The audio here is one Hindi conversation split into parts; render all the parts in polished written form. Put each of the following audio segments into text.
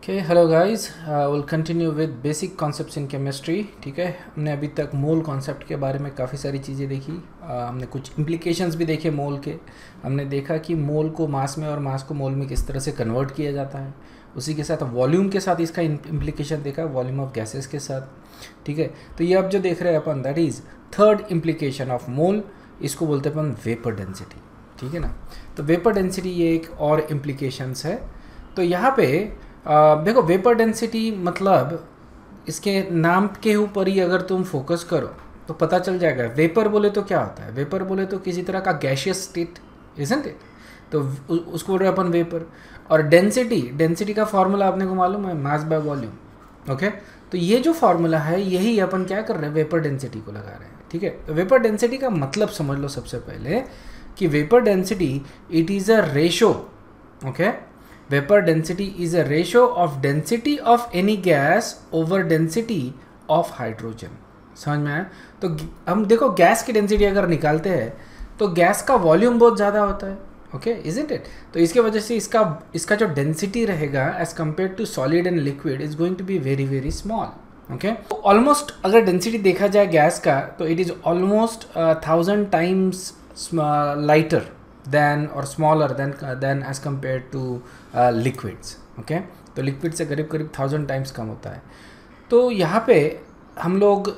Okay hello guys, will continue with basic concepts in chemistry. ठीक है, हमने अभी तक मोल कॉन्सेप्ट के बारे में काफ़ी सारी चीज़ें देखी। हमने कुछ इम्प्लीकेशंस भी देखे मोल के। हमने देखा कि मोल को मास में और मास को मोल में किस तरह से कन्वर्ट किया जाता है। उसी के साथ वॉल्यूम के साथ इसका इम्प्लीकेशन देखा, वॉल्यूम ऑफ गैसेस के साथ। ठीक है, तो ये अब जो देख रहे हैं अपन, that is third implication of mole. इसको बोलते हैं अपन वेपर डेंसिटी। ठीक है ना, तो वेपर डेंसिटी ये एक और इम्प्लीकेशंस है। तो यहाँ पे देखो, वेपर डेंसिटी मतलब इसके नाम के ऊपर ही अगर तुम फोकस करो तो पता चल जाएगा। वेपर बोले तो क्या होता है? वेपर बोले तो किसी तरह का गैशियस स्टेट, इजंट इट? तो उसको बोल रहे अपन वेपर। और डेंसिटी का फॉर्मूला आपने को मालूम है, मास बाय वॉल्यूम। ओके, तो ये जो फॉर्मूला है यही अपन क्या कर रहे हैं, वेपर डेंसिटी को लगा रहे हैं। ठीक है, तो वेपर डेंसिटी का मतलब समझ लो सबसे पहले कि vapour density it is a ratio. Okay, vapor density is a ratio of density of any gas over density of hydrogen। समझ में आया? तो हम देखो, गैस की डेंसिटी अगर निकालते हैं तो गैस का वॉल्यूम बहुत ज़्यादा होता है। Okay, isn't it? तो इसके वजह से इसका जो डेंसिटी रहेगा as compare to solid and liquid is going to be very very small. Okay, तो ऑलमोस्ट अगर डेंसिटी देखा जाए गैस का तो it is almost 1000 times lighter than or smaller than as compared to liquids। okay, तो लिक्विड से करीब करीब 1000 टाइम्स कम होता है। तो यहाँ पे हम लोग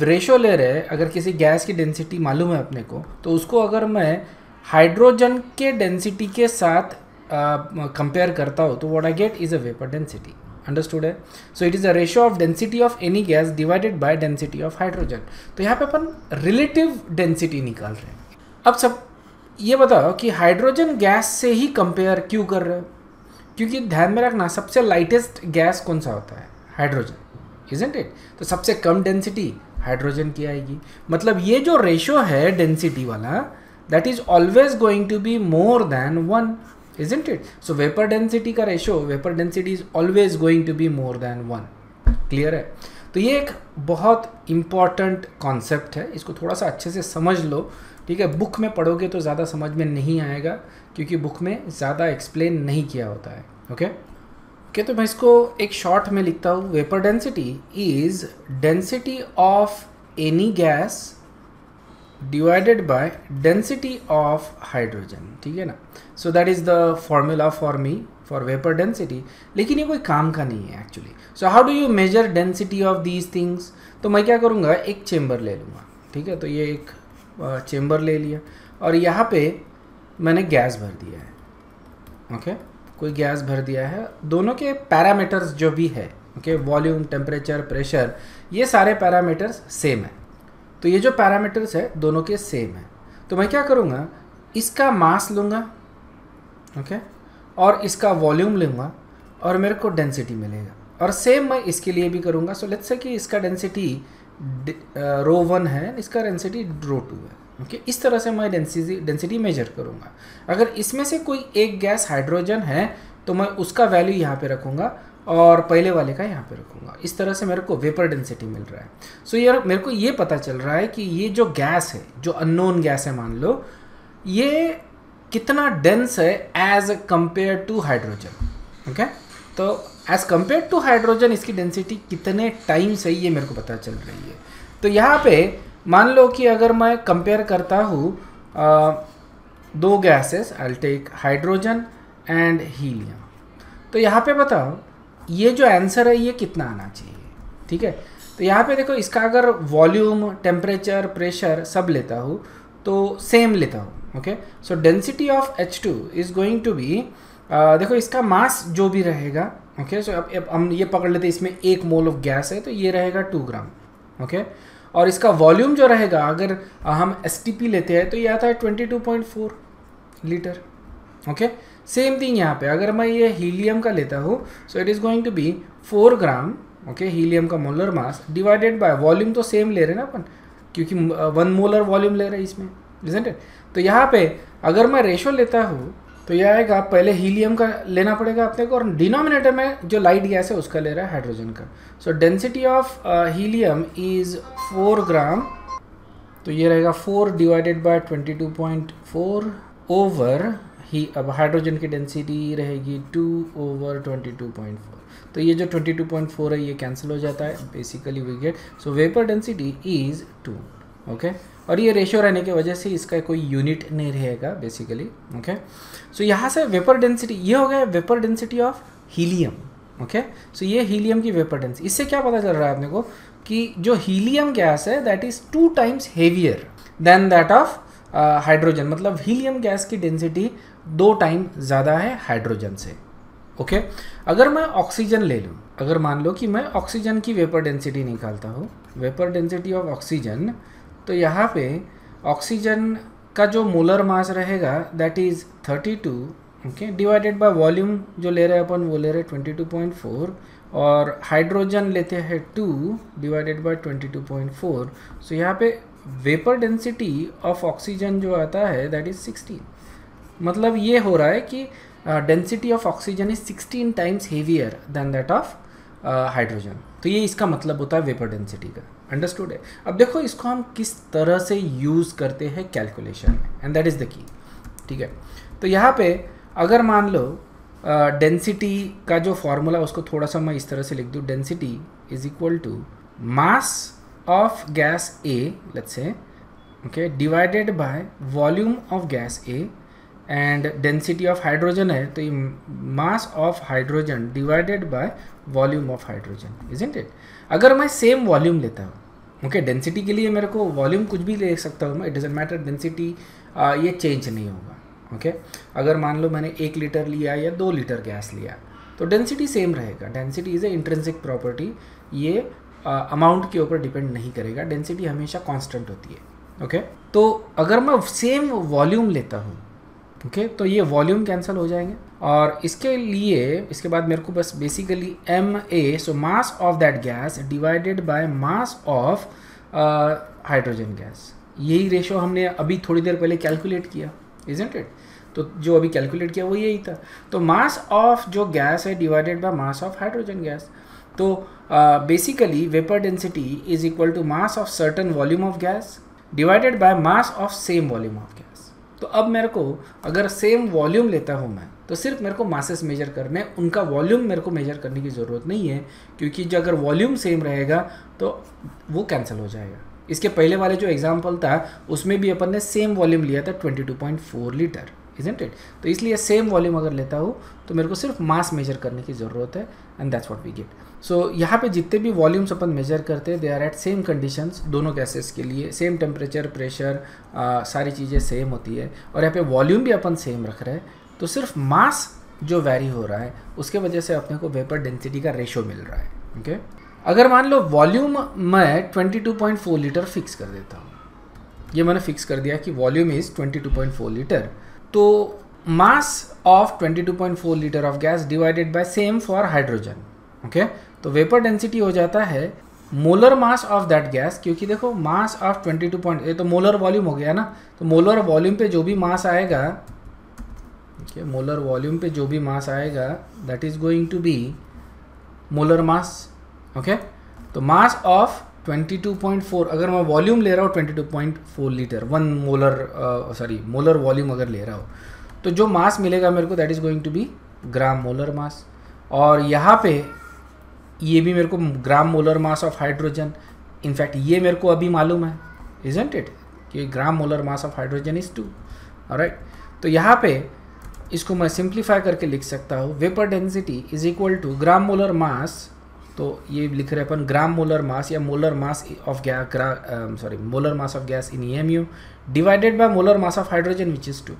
रेशो ले रहे हैं। अगर किसी गैस की डेंसिटी मालूम है अपने को, तो उसको अगर मैं हाइड्रोजन के डेंसिटी के साथ कंपेयर करता हूँ तो what I get is a vapour density. Understood है? So it is a ratio of density of any gas divided by density of hydrogen. तो यहाँ पे अपन रिलेटिव डेंसिटी निकाल रहे हैं। अब सब ये बताओ कि हाइड्रोजन गैस से ही कंपेयर क्यों कर रहे हो? क्योंकि ध्यान में रखना, सबसे लाइटेस्ट गैस कौन सा होता है? Hydrogen, isn't it? तो सबसे कम डेंसिटी हाइड्रोजन की आएगी। मतलब ये जो रेशो है डेंसिटी वाला, that is always going to be more than 1, isn't it? So vapour density का ratio, vapour density is always going to be more than 1। Clear है? तो ये एक बहुत इंपॉर्टेंट कॉन्सेप्ट है, इसको थोड़ा सा अच्छे से समझ लो। ठीक है, बुक में पढ़ोगे तो ज़्यादा समझ में नहीं आएगा, क्योंकि बुक में ज़्यादा एक्सप्लेन नहीं किया होता है। ओके, तो मैं इसको एक शॉर्ट में लिखता हूँ। Vapour density is density of any gas divided by density of hydrogen. ठीक है ना? सो that is the formula for me for vapour density. लेकिन ये कोई काम का नहीं है actually. So how do you major density of these things? तो मैं क्या करूँगा, एक चेम्बर ले लूँगा। ठीक है, तो ये एक चेम्बर ले लिया और यहाँ पे मैंने गैस भर दिया है। ओके, कोई गैस भर दिया है। दोनों के पैरामीटर्स जो भी है, ओके, वॉल्यूम, टेम्परेचर, प्रेशर, ये सारे पैरामीटर्स सेम है। तो ये जो पैरामीटर्स है दोनों के सेम है। तो मैं क्या करूँगा, इसका मास लूँगा, ओके, और इसका वॉल्यूम लूँगा और मेरे को डेंसिटी मिलेगा। और सेम मैं इसके लिए भी करूँगा। सो लेट्स से कि इसका डेंसिटी रो 1 है, इसका डेंसिटी रो 2 है। ओके, इस तरह से मैं डेंसिटी मेजर करूँगा। अगर इसमें से कोई एक गैस हाइड्रोजन है तो मैं उसका वैल्यू यहाँ पे रखूँगा और पहले वाले का यहाँ पे रखूँगा। इस तरह से मेरे को वेपर डेंसिटी मिल रहा है। सो यार, मेरे को ये पता चल रहा है कि ये जो गैस है, जो अननोन गैस है, मान लो ये कितना डेंस है as compare to hydrogen. Okay, तो एज कम्पेयर टू हाइड्रोजन इसकी डेंसिटी कितने टाइम्स है ये मेरे को पता चल रही है। तो यहाँ पे मान लो कि अगर मैं कंपेयर करता हूँ दो gases, I will take hydrogen and helium. तो यहाँ पे बताओ ये जो आंसर है ये कितना आना चाहिए? ठीक है, तो यहाँ पे देखो, इसका अगर वॉल्यूम, टेम्परेचर, प्रेशर सब लेता हूँ तो सेम लेता हूँ। Okay, so density of H2 is going to be, देखो इसका मास जो भी रहेगा। ओके, सो अब हम ये पकड़ लेते हैं, इसमें 1 मोल ऑफ गैस है तो ये रहेगा 2 ग्राम। ओके, और इसका वॉल्यूम जो रहेगा, अगर हम STP लेते हैं तो ये आता है 22.4 लीटर। ओके, सेम थिंग यहाँ पे अगर मैं ये हीलियम का लेता हूँ, so it is going to be 4 gram. Okay, helium का molar mass divided by volume, तो सेम ले रहे हैं ना अपन, क्योंकि 1 मोलर वॉल्यूम ले रहे हैं इसमें, इजंट इट? तो यहाँ पे अगर मैं रेशो लेता हूँ तो यह आएगा, पहले हीलियम का लेना पड़ेगा अपने को और डिनोमिनेटर में जो लाइट गैस है उसका ले रहा है हाइड्रोजन का। सो डेंसिटी ऑफ हीलियम इज़ 4 ग्राम। तो ये रहेगा 4 डिवाइडेड बाय 22.4 ओवर ही, अब हाइड्रोजन की डेंसिटी रहेगी 2 ओवर 22.4। तो ये जो 22.4 है ये कैंसिल हो जाता है, basically we get so vapour density is 2। Okay, और ये रेशियो रहने की वजह से इसका कोई यूनिट नहीं रहेगा बेसिकली। ओके, सो यहाँ से वेपर डेंसिटी ये हो गया vapour density of helium. Okay, so ये हीलियम की वेपर डेंसिटी। इससे क्या पता चल रहा है अपने को कि जो हीलियम गैस है that is 2 times heavier than that of hydrogen, मतलब हीलियम गैस की डेंसिटी 2 टाइम ज़्यादा है हाइड्रोजन से। ओके, अगर मैं ऑक्सीजन ले लूँ, अगर मान लो कि मैं ऑक्सीजन की वेपर डेंसिटी निकालता हूँ, वेपर डेंसिटी ऑफ ऑक्सीजन, तो यहाँ पे ऑक्सीजन का जो मोलर मास रहेगा that is 32, okay, divided by volume जो ले रहे हैं अपन वो ले रहे हैं 22.4, और हाइड्रोजन लेते हैं 2 डिवाइडेड बाय 22.4। सो यहाँ पे वेपर डेंसिटी ऑफ ऑक्सीजन जो आता है दैट इज़ 16। मतलब ये हो रहा है कि density of oxygen is 16 times heavier than that of hydrogen. तो ये इसका मतलब होता है वेपर डेंसिटी का। अंडरस्टूड है? अब देखो इसको हम किस तरह से यूज़ करते हैं कैलकुलेशन में, and that is the key. ठीक है, तो यहाँ पे अगर मान लो डेंसिटी का जो फॉर्मूला उसको थोड़ा सा मैं इस तरह से लिख दूँ, density is equal to mass of gas A, let's say, okay, divided by volume of gas A, and density of hydrogen है तो ये mass of hydrogen divided by volume of hydrogen, isn't it? अगर मैं सेम वॉल्यूम लेता हूँ, ओके, डेंसिटी के लिए मेरे को वॉल्यूम कुछ भी ले सकता हूँ मैं, इट डजंट मैटर, डेंसिटी ये चेंज नहीं होगा। ओके, अगर मान लो मैंने 1 लीटर लिया या 2 लीटर गैस लिया तो डेंसिटी सेम रहेगा। Density is a intrinsic property, ये अमाउंट के ऊपर डिपेंड नहीं करेगा, डेंसिटी हमेशा कांस्टेंट होती है। ओके, तो अगर मैं सेम वॉल्यूम लेता हूँ, ओके, तो ये वॉल्यूम कैंसिल हो जाएंगे, और इसके लिए इसके बाद मेरे को बस basically MA, so mass of that gas divided by mass of hydrogen gas, यही रेशो हमने अभी थोड़ी देर पहले कैलकुलेट किया, इजंट इट? तो जो अभी कैलकुलेट किया वो यही था। तो मास ऑफ जो गैस है divided by mass of hydrogen gas, तो basically vapour density is equal to mass of certain volume of gas divided by mass of same volume of gas. तो अब मेरे को अगर सेम वॉल्यूम लेता हूँ मैं तो सिर्फ मेरे को मासेस मेजर करने, उनका वॉल्यूम मेरे को मेजर करने की ज़रूरत नहीं है, क्योंकि जो अगर वॉल्यूम सेम रहेगा तो वो कैंसिल हो जाएगा। इसके पहले वाले जो एग्जाम्पल था उसमें भी अपन ने सेम वॉल्यूम लिया था 22.4 लीटर, इजंट इट? तो इसलिए सेम वॉल्यूम अगर लेता हूँ तो मेरे को सिर्फ मास मेजर करने की ज़रूरत है, and that's what we get. So यहाँ पे जितने भी वॉल्यूम्स अपन मेजर करते हैं they are at same conditions, दोनों गैसेस के लिए सेम टेम्परेचर, प्रेशर, सारी चीज़ें सेम होती है, और यहाँ पे वॉल्यूम भी अपन सेम रख रहे हैं, तो सिर्फ मास जो वैरी हो रहा है उसके वजह से अपने को वेपर डेंसिटी का रेशो मिल रहा है। ओके, अगर मान लो वॉल्यूम मैं 22.4 लीटर फिक्स कर देता हूँ, ये मैंने फिक्स कर दिया कि वॉल्यूम इज़ 22.4 लीटर, तो mass of 22.4 litre of gas divided bye same for hydrogen, okay, तो वेपर डेंसिटी हो जाता है molar mass of that gas, क्योंकि देखो मास ऑफ 22. ये तो मोलर वॉल्यूम हो गया ना, तो मोलर वॉल्यूम पे जो भी मास आएगा, ओके, मोलर वॉल्यूम पे जो भी मास आएगा that is going to be molar mass. Okay, तो मास ऑफ 22.4, अगर मैं वॉल्यूम ले रहा हूँ 22.4 लीटर, 1 मोलर मोलर वॉल्यूम अगर ले रहा हूँ, तो जो मास मिलेगा मेरे को that is going to be gram molar mass. और यहाँ पे ये भी मेरे को gram molar mass of hydrogen, in fact ये मेरे को अभी मालूम है, इजंट इट, कि gram molar mass of hydrogen is 2। Alright, तो यहाँ पे इसको मैं सिंप्लीफाई करके लिख सकता हूँ, vapour density is equal to gram molar mass, तो ये लिख रहे अपन ग्राम मोलर मास या molar mass of gas, molar mass of gas in EMU divided by molar mass of hydrogen which is 2।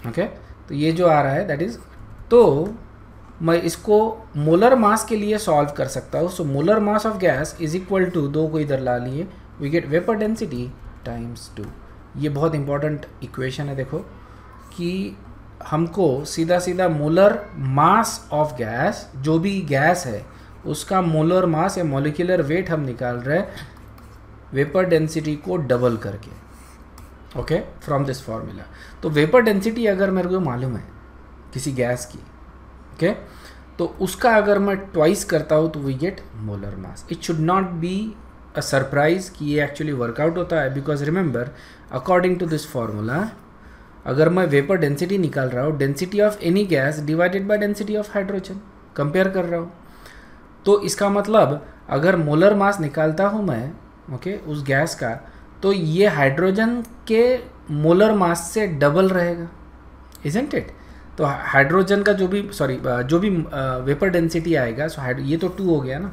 Okay, तो ये जो आ रहा है दैट इज़, तो मैं इसको मोलर मास के लिए सॉल्व कर सकता हूँ। So molar mass of gas is equal to, 2 को इधर ला लिए, we get vapour density times 2। ये बहुत इंपॉर्टेंट इक्वेशन है, देखो कि हमको सीधा सीधा मोलर मास ऑफ गैस, जो भी गैस है उसका मोलर मास या मॉलिक्यूलर वेट हम निकाल रहे हैं वेपर डेंसिटी को डबल करके, ओके, फ्रॉम दिस फॉर्मूला। तो वेपर डेंसिटी अगर मेरे को मालूम है किसी गैस की, ओके, तो उसका अगर मैं ट्वाइस करता हूँ तो we get molar mass. It should not be a surprise कि ये एक्चुअली वर्कआउट होता है, because remember according to this formula अगर मैं वेपर डेंसिटी निकाल रहा हूँ, density of any gas divided by density of hydrogen compare कर रहा हूँ, तो इसका मतलब अगर मोलर मास निकालता हूँ मैं ओके उस गैस का, तो ये हाइड्रोजन के मोलर मास से डबल रहेगा, इजंट इट? तो हाइड्रोजन का जो भी वेपर डेंसिटी आएगा, सो ये तो 2 हो गया ना,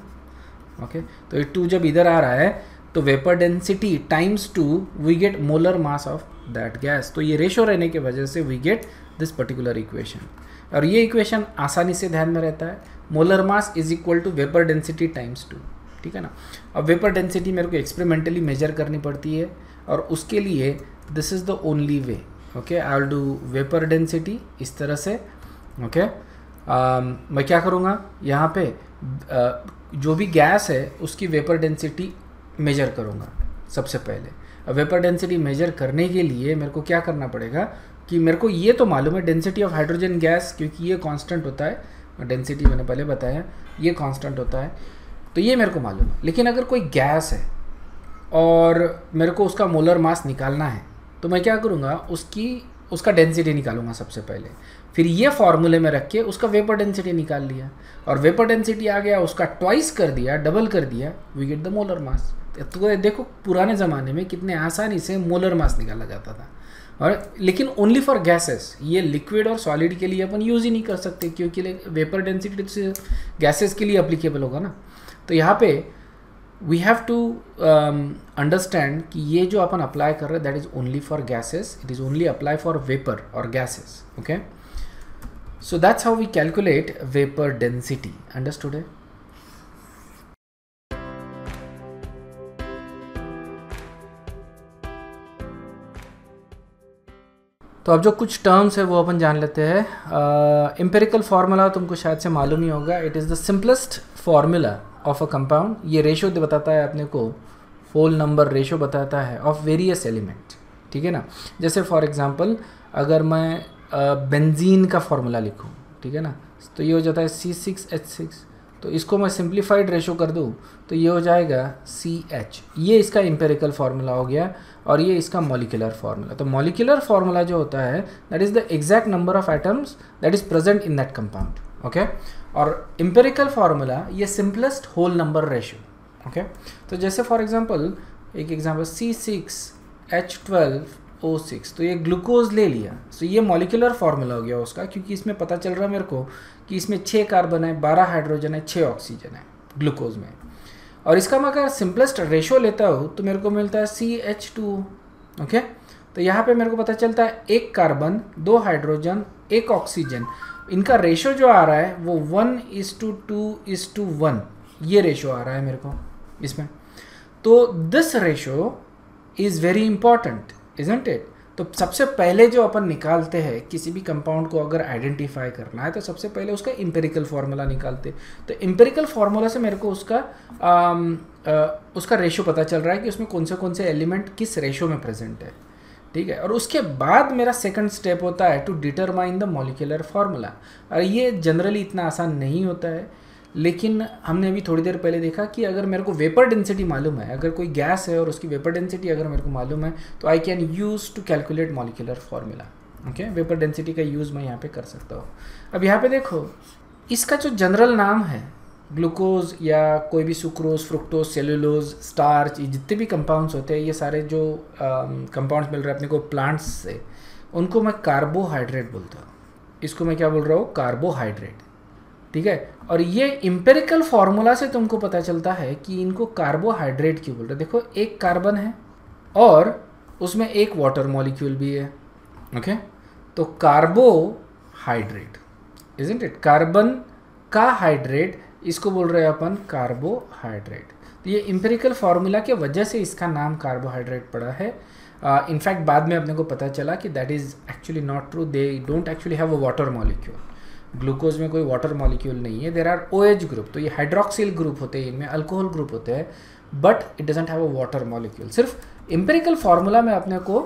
ओके तो ये 2 जब इधर आ रहा है तो vapour density times 2 we get molar mass of that gas. तो ये रेशो रहने की वजह से we get this particular equation, और ये इक्वेशन आसानी से ध्यान में रहता है, molar mass is equal to vapour density times 2, ठीक है ना। अब वेपर डेंसिटी मेरे को एक्सपेरिमेंटली मेजर करनी पड़ती है, और उसके लिए this is the only way, okay I will do vapour density इस तरह से, ओके मैं क्या करूँगा यहाँ पे जो भी गैस है उसकी वेपर डेंसिटी मेजर करूँगा सबसे पहले। अब वेपर डेंसिटी मेजर करने के लिए मेरे को क्या करना पड़ेगा कि मेरे को ये तो मालूम है डेंसिटी ऑफ हाइड्रोजन गैस, क्योंकि ये कांस्टेंट होता है, डेंसिटी मैंने पहले बताया ये कांस्टेंट होता है, तो ये मेरे को मालूम है। लेकिन अगर कोई गैस है और मेरे को उसका मोलर मास निकालना है, तो मैं क्या करूँगा उसका डेंसिटी निकालूंगा सबसे पहले, फिर ये फॉर्मूले में रख के उसका वेपर डेंसिटी निकाल लिया, और वेपर डेंसिटी आ गया उसका ट्वाइस कर दिया, डबल कर दिया, we get the molar mass. तो देखो पुराने ज़माने में कितने आसानी से मोलर मास निकाला जाता था, और लेकिन ओनली फॉर गैसेस, ये लिक्विड और सॉलिड के लिए अपन यूज़ ही नहीं कर सकते, क्योंकि वेपर डेंसिटी गैसेस के लिए अप्लीकेबल होगा ना। तो यहाँ पे वी हैव टू अंडरस्टैंड कि ये जो अपन अप्लाई कर रहे हैं that is only for gases, it is only apply for vapour और gases, okay. So that's how we calculate vapour density, understood है? तो अब जो कुछ टर्म्स है वो अपन जान लेते हैं। एम्पिरिकल फार्मूला तुमको शायद से मालूम ही होगा, it is the simplest formula of a compound. ये रेशो बताता है अपने को, होल नंबर रेशो बताता है ऑफ वेरियस एलिमेंट, ठीक है ना। जैसे फॉर एग्जांपल अगर मैं बेंजीन का फार्मूला लिखूँ, ठीक है ना, तो ये हो जाता है C6H6, तो इसको मैं सिंप्लीफाइड रेशो कर दूँ तो ये हो जाएगा CH। ये इसका एम्पिरिकल फार्मूला हो गया, और ये इसका मॉलिक्यूलर फार्मूला। तो मॉलिक्यूलर फार्मूला जो होता है that is the exact number of atoms that is present in that compound, okay. और एम्पिरिकल फार्मूला ये simplest whole number ratio, okay. तो जैसे फॉर एग्जांपल एक एग्जांपल C6H12O6, तो ये ग्लूकोज ले लिया, तो ये मॉलिक्यूलर फार्मूला हो गया उसका, क्योंकि इसमें पता चल रहा है मेरे को कि इसमें 6 कार्बन है, 12 हाइड्रोजन है, 6 ऑक्सीजन है ग्लूकोज में। और इसका मैं अगर सिंपलेस्ट रेशो लेता हूँ तो मेरे को मिलता है CH2, ओके। तो यहाँ पे मेरे को पता चलता है 1 कार्बन, 2 हाइड्रोजन, 1 ऑक्सीजन, इनका रेशो जो आ रहा है वो 1:2:1, ये रेशो आ रहा है मेरे को इसमें। तो this ratio is very important, isn't it? तो सबसे पहले जो अपन निकालते हैं किसी भी कंपाउंड को अगर आइडेंटिफाई करना है, तो सबसे पहले उसका एम्पिरिकल फार्मूला निकालते हैं। तो एम्पिरिकल फार्मूला से मेरे को उसका रेशो पता चल रहा है कि उसमें कौन से एलिमेंट किस रेशो में प्रेजेंट है, ठीक है। और उसके बाद मेरा सेकंड स्टेप होता है to determine the molecular formula. और ये जनरली इतना आसान नहीं होता है, लेकिन हमने अभी थोड़ी देर पहले देखा कि अगर मेरे को वेपर डेंसिटी मालूम है, अगर कोई गैस है और उसकी वेपर डेंसिटी अगर मेरे को मालूम है, तो I can use to calculate molecular formula, okay. Vapour density का यूज़ मैं यहाँ पे कर सकता हूँ। अब यहाँ पे देखो, इसका जो जनरल नाम है ग्लूकोज या कोई भी सुक्रोज, फ्रुक्टोज, सेलुलोज, स्टार्च, ये जितने भी कंपाउंड्स होते हैं, ये सारे जो कंपाउंड्स मिल रहे हैं अपने को प्लांट्स से, उनको मैं कार्बोहाइड्रेट बोलता हूँ। इसको मैं क्या बोल रहा हूँ? कार्बोहाइड्रेट, ठीक है। और ये इम्पेरिकल फार्मूला से तुमको पता चलता है कि इनको कार्बोहाइड्रेट क्यों बोल रहे हैं। देखो, एक कार्बन है और उसमें एक वाटर मॉलिक्यूल भी है, ओके। तो कार्बोहाइड्रेट, इजंट इट? कार्बन का हाइड्रेट, इसको बोल रहे हैं अपन कार्बोहाइड्रेट। तो ये इम्पेरिकल फार्मूला के वजह से इसका नाम कार्बोहाइड्रेट पड़ा है। इनफैक्ट बाद में अपने को पता चला कि that is actually not true, they don't actually have a water molecule. Glucose में कोई वाटर मॉलिक्यूल नहीं है, देर आर OH ग्रुप, तो ये हाइड्रोक्सिल ग्रुप होते हैं, इनमें अल्कोहल ग्रुप होते हैं, but it doesn't have a water molecule. सिर्फ इम्पेरिकल फार्मूला में अपने को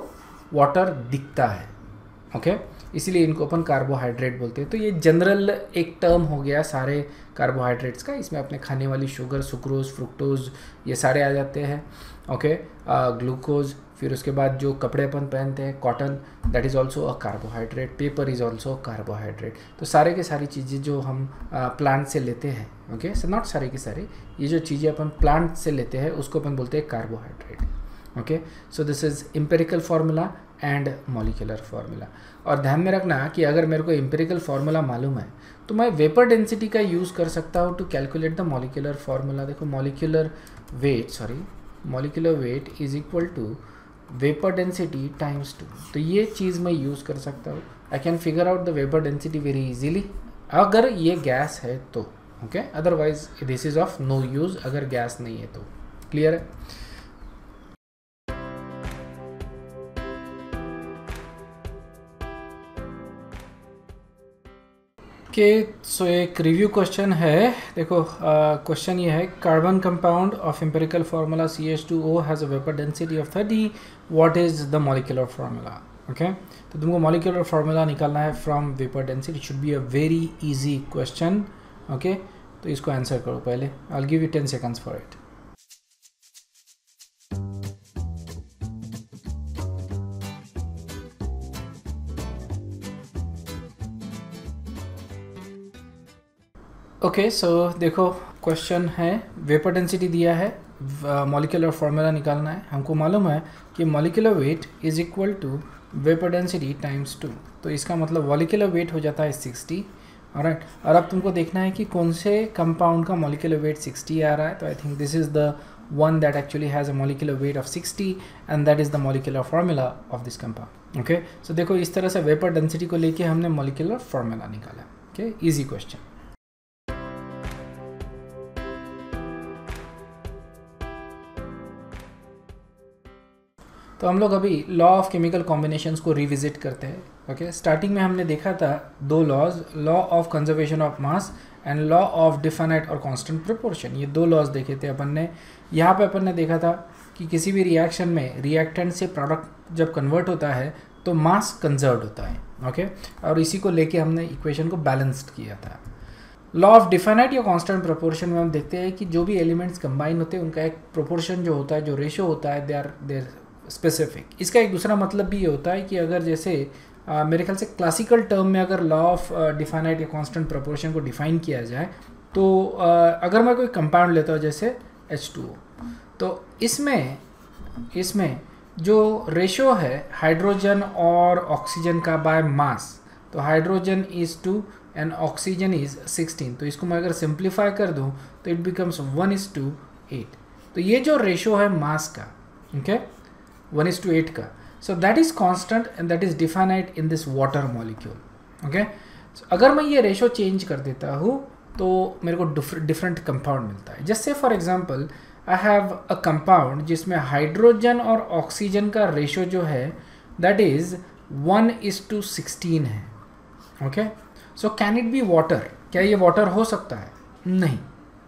वाटर दिखता है, ओके। इसीलिए इनको अपन कार्बोहाइड्रेट बोलते हैं। तो ये जनरल एक टर्म हो गया सारे कार्बोहाइड्रेट्स का। इसमें अपने खाने वाली शुगर, सुक्रोज, फ्रुक्टोज, ये सारे आ जाते हैं, ओके। ग्लूकोज, फिर उसके बाद जो कपड़े अपन पहनते हैं cotton, that is also a carbohydrate, paper is also carbohydrate. तो सारे के सारी चीज़ें जो हम प्लांट से लेते हैं, ओके, सो नॉट सारे के सारे, ये जो चीज़ें अपन प्लांट से लेते हैं उसको अपन बोलते हैं carbohydrate. Okay, so this is empirical formula and molecular formula. और ध्यान में रखना कि अगर मेरे को एम्पिरिकल फार्मूला मालूम है तो मैं वेपर डेंसिटी का यूज़ कर सकता हूँ to calculate the molecular formula. देखो molecular weight is equal to vapour density times 2। तो ये चीज़ मैं यूज़ कर सकता हूँ। I can figure out the vapour density very easily अगर ये गैस है तो, okay, otherwise this is of no use अगर गैस नहीं है तो। क्लियर है? सो एक रिव्यू क्वेश्चन है। देखो क्वेश्चन ये है, carbon compound of empirical formula CH2O has a vapour density of 30, what is the molecular formula. Okay, तो तुमको मॉलिक्यूलर फार्मूला निकालना है from vapour density. It should be a very easy question. Okay, तो इसको आंसर करो पहले। I will give you 10 seconds for it. Okay, so देखो क्वेश्चन है, वेपर डेंसिटी दिया है, मॉलिक्यूलर फार्मूला निकालना है। हमको मालूम है कि molecular weight is equal to vapour density times 2। तो इसका मतलब मॉलिक्यूलर वेट हो जाता है 60। ऑलराइट, और अब तुमको देखना है कि कौन से कंपाउंड का मॉलिक्यूलर वेट 60 आ रहा है। तो I think this is the one that actually has a molecular weight of 60 and that is the molecular formula of this compound. Okay, so देखो इस तरह से वेपर डेंसिटी को लेके हमने मॉलिक्यूलर फार्मूला निकाला। Okay, easy question. तो हम लोग अभी लॉ ऑफ केमिकल कॉम्बिनेशंस को रिविजिट करते हैं। ओके, स्टार्टिंग में हमने देखा था दो laws, law of conservation of mass and law of definite और कांस्टेंट प्रोपोर्शन। ये दो लॉज देखे थे अपन ने। यहाँ पे अपन ने देखा था कि किसी भी रिएक्शन में रिएक्टेंट से प्रोडक्ट जब कन्वर्ट होता है तो मास कंजर्व होता है। ओके, और इसी को लेके हमने इक्वेशन को बैलेंस्ड किया था। लॉ ऑफ डिफाइनाइट या कांस्टेंट प्रोपोर्शन में हम देखते हैं कि जो भी एलिमेंट्स कंबाइन होते हैं उनका एक प्रोपोर्शन जो होता है, जो रेशो होता है, देर स्पेसिफिक। इसका एक दूसरा मतलब भी ये होता है कि अगर जैसे मेरे ख्याल से क्लासिकल टर्म में अगर लॉ ऑफ डिफाइनाइट या कांस्टेंट प्रोपोर्शन को डिफाइन किया जाए तो अगर मैं कोई कंपाउंड लेता हूँ जैसे H2O, तो इसमें जो रेशो है हाइड्रोजन और ऑक्सीजन का बाय मास, तो hydrogen is 2 and oxygen is 16। तो इसको मैं अगर सिंप्लीफाई कर दूँ तो इट बिकम्स 1:8। तो ये जो रेशो है मास का, ओके, 1:8 का, सो that is constant and that is definite in this water molecule. Okay, अगर मैं ये रेशो चेंज कर देता हूँ तो मेरे को डिफरेंट कंपाउंड मिलता है। जैसे for example I have a compound जिसमें हाइड्रोजन और ऑक्सीजन का रेशो जो है दैट इज़ 1:16 है। Okay, so can it be water? क्या ये वाटर हो सकता है? नहीं,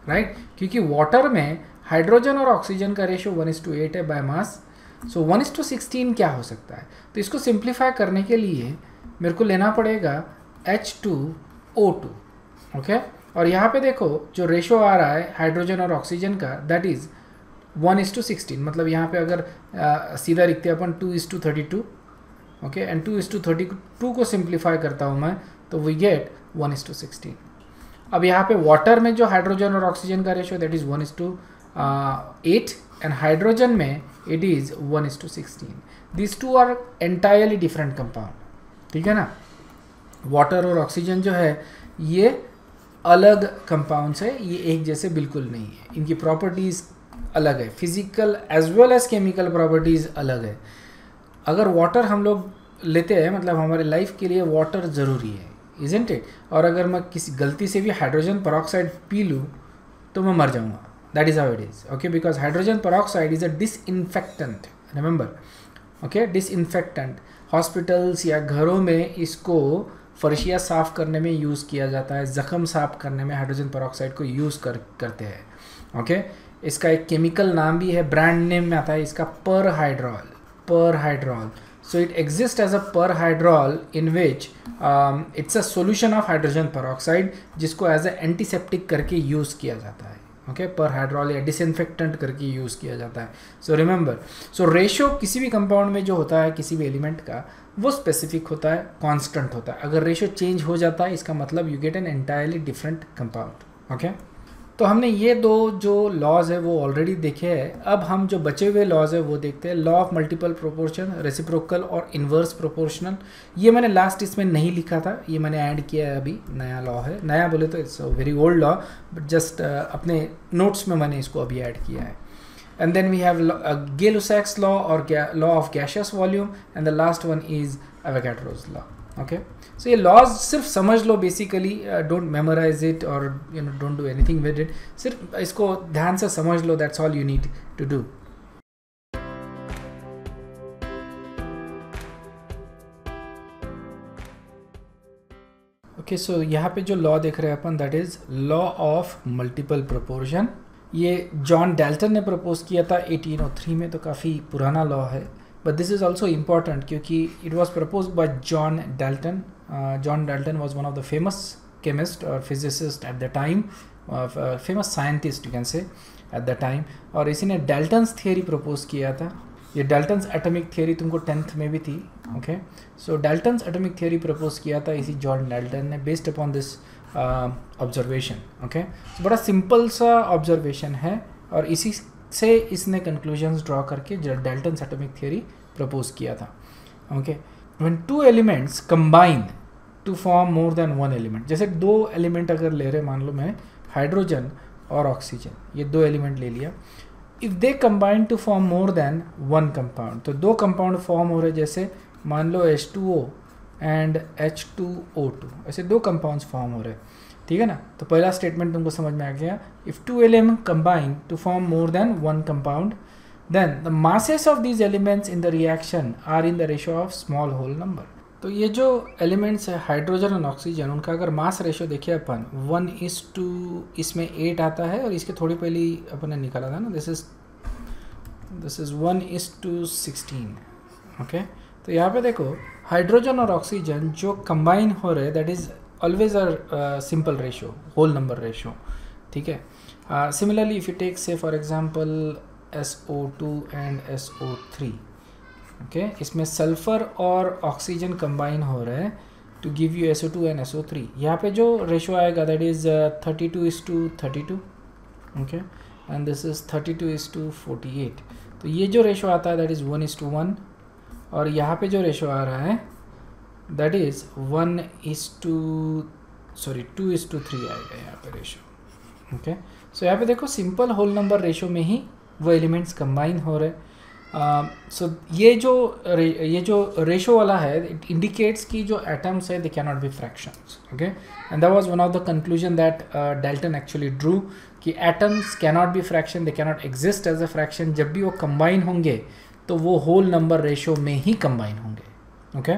राइट, क्योंकि वाटर में हाइड्रोजन और ऑक्सीजन का रेशो 1:8 है बाय मास। सो 1:16 क्या हो सकता है? तो इसको सिंप्लीफाई करने के लिए मेरे को लेना पड़ेगा H2O2। ओके, और यहाँ पे देखो जो रेशो आ रहा है हाइड्रोजन और ऑक्सीजन का दैट इज़ 1:16। मतलब यहाँ पे अगर सीधा लिखते हैं अपन 2:32। ओके, एंड 2:32 को सिंप्लीफाई करता हूँ मैं तो वी गेट 1:16। अब यहाँ पे वाटर में जो हाइड्रोजन और ऑक्सीजन का ratio that is 1:8 and hydrogen में it is 1:16। This two are entirely different compound. ठीक है ना, वाटर और ऑक्सीजन जो है ये अलग कंपाउंड्स है, ये एक जैसे बिल्कुल नहीं है। इनकी प्रॉपर्टीज़ अलग है, physical as well as chemical properties अलग है। अगर वाटर हम लोग लेते हैं मतलब हमारे लाइफ के लिए वाटर ज़रूरी है, इज़न्ट इट? और अगर मैं किसी गलती से भी हाइड्रोजन पेरोक्साइड पी लूँ तो मैं मर जाऊँगा। That is how it is. Okay, because hydrogen peroxide is a disinfectant, remember. Okay, disinfectant. Hospitals या घरों में इसको फर्शिया साफ़ करने में यूज़ किया जाता है, ज़ख़म साफ़ करने में हाइड्रोजन पेरोक्साइड को यूज़ करते हैं। ओके, इसका एक केमिकल नाम भी है, ब्रांड नेम में आता है इसका परहाइड्रॉल। So it exists as a perhydrol in which it's a solution of hydrogen peroxide जिसको as a antiseptic करके यूज़ किया जाता है। ओके, पर हाइड्रॉल या डिसइंफेक्टेंट करके यूज़ किया जाता है। सो रिमेंबर, सो रेशो किसी भी कंपाउंड में जो होता है किसी भी एलिमेंट का, वो स्पेसिफिक होता है, कांस्टेंट होता है। अगर रेशो चेंज हो जाता है इसका मतलब you get an entirely different compound. Okay, तो हमने ये दो जो लॉज है वो ऑलरेडी देखे हैं। अब हम जो बचे हुए लॉज है वो देखते हैं। Law of multiple proportion, reciprocal or inverse proportional. ये मैंने लास्ट इसमें नहीं लिखा था, ये मैंने ऐड किया है, अभी नया लॉ है। नया बोले तो it's a very old law, but just अपने नोट्स में मैंने इसको अभी ऐड किया है। And then we have Gay-Lussac's law or law of gaseous volume, and the last one is Avogadro's law. Okay, so ये laws सिर्फ समझ लो basically, don't memorize it or don't do anything with it, सिर्फ इसको ध्यान से समझ लो, that's all you need to do. Okay, so यहाँ पे जो law देख रहे हैं अपन, that is law of multiple proportion. ये जॉन डाल्टन ने प्रपोज किया था 1803 में, तो काफ़ी पुराना लॉ है, but this is also important क्योंकि it was propose by John Dalton. John Dalton was one of the famous chemist और physicist at the time, famous scientist you can say at the time, और इसी ने डाल्टन्स थियरी प्रपोज किया था. ये डाल्टन्स एटॉमिक थियरी तुमको 10th में भी थी. Okay, so Dalton's atomic theory propose किया था इसी जॉन डाल्टन ने, based upon this observation. Okay, बड़ा सिंपल सा ऑब्जर्वेशन है और इसी से इसने कंक्लूजन्स ड्रॉ करके डाल्टन्स एटॉमिक थियरी प्रपोज किया था. Okay, when two elements combine to form more than one element, जैसे दो एलिमेंट अगर ले रहे, मान लो मैं हाइड्रोजन और ऑक्सीजन, ये दो एलिमेंट ले लिया, if they combine to form more than one compound, तो दो कंपाउंड फॉर्म हो रहे, जैसे मान लो H2O एंड H2O2, ऐसे दो कंपाउंड्स फॉर्म हो रहे, ठीक है ना. तो पहला स्टेटमेंट तुमको समझ में आ गया. If two element combine to form more than one compound, then the masses of these elements in the reaction are in the ratio of small whole number. तो ये जो एलिमेंट्स है हाइड्रोजन और ऑक्सीजन, उनका अगर मास रेशो देखिए अपन 1:, इसमें 8 आता है, और इसके थोड़ी पहले अपन ने निकाला था ना, दिस इज 1:16. ओके, तो यहाँ पे देखो हाइड्रोजन और ऑक्सीजन जो कंबाइन हो रहे, that is always a simple ratio, whole number ratio, ठीक है. Similarly if you take say for example SO2 and SO3, okay, इसमें सल्फर और ऑक्सीजन कंबाइन हो रहे हैं to give you SO2 and SO3. यहाँ पे जो रेशो आएगा that is 32:32. Okay, and this is 32:48. तो ये जो रेशो आता है दैट इज 1:1, और यहाँ पे जो रेशो आ रहा है दैट इज 2:3 आएगा यहाँ पे रेशो. ओके, सो यहाँ पे देखो सिंपल होल नंबर रेशो में ही वो एलिमेंट्स कंबाइन हो रहे. सो ये जो रेशो वाला है, इट इंडिकेट्स कि जो एटम्स है they can not be fractions. Okay, and that was one of the conclusion that Dalton actually drew, कि atoms can not be fraction, they can not exist as a fraction. जब भी वो कंबाइन होंगे तो वो होल नंबर रेशो में ही कंबाइन होंगे. Okay,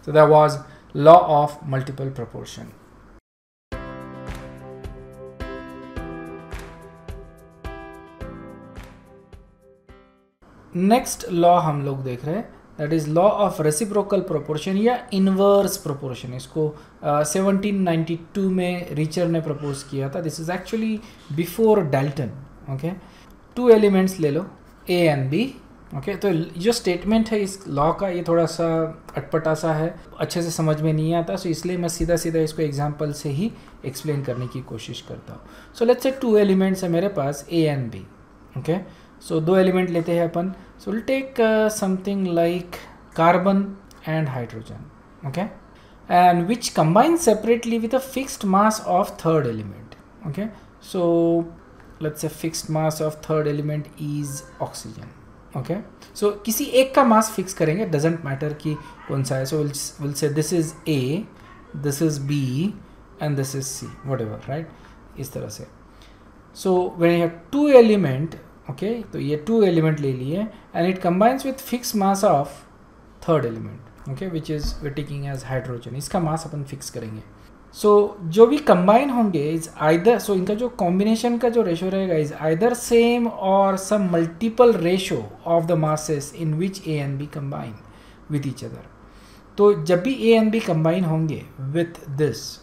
so that was law of multiple proportion. Next law हम लोग देख रहे हैं, that is law of reciprocal proportion या इनवर्स प्रोपोर्शन. इसको 1792 में रिचर ने प्रपोज किया था. This is actually before Dalton. Okay, two elements ले लो A एंड B. ओके, तो जो स्टेटमेंट है इस लॉ का, ये थोड़ा सा अटपटा सा है, अच्छे से समझ में नहीं आता, सो इसलिए मैं सीधा सीधा इसको एग्जांपल से ही एक्सप्लेन करने की कोशिश करता हूँ. So let's say two elements है मेरे पास A and B. Okay, so दो एलिमेंट लेते हैं अपन. So will take something like carbon and hydrogen. Okay, and which combine separately with a fixed mass of third element. Okay, so let's say fixed mass of third element is oxygen. Okay, so किसी एक का मास फिक्स करेंगे, डजेंट मैटर कि कौन सा है. सो विल से this is A, this is B and this is C, whatever, right, इस तरह से. So when you have two element, okay, तो ये टू एलिमेंट ले लिए and it combines with fix mass of third element. Okay, which is we taking as hydrogen. इसका मास अपन फिक्स करेंगे. सो जो भी कंबाइन होंगे इज आइदर, सो इनका जो कॉम्बिनेशन का जो रेशो रहेगा is either same or some multiple ratio of the masses in which A and B combine with each other. तो जब भी A एंड B कंबाइन होंगे विथ दिस,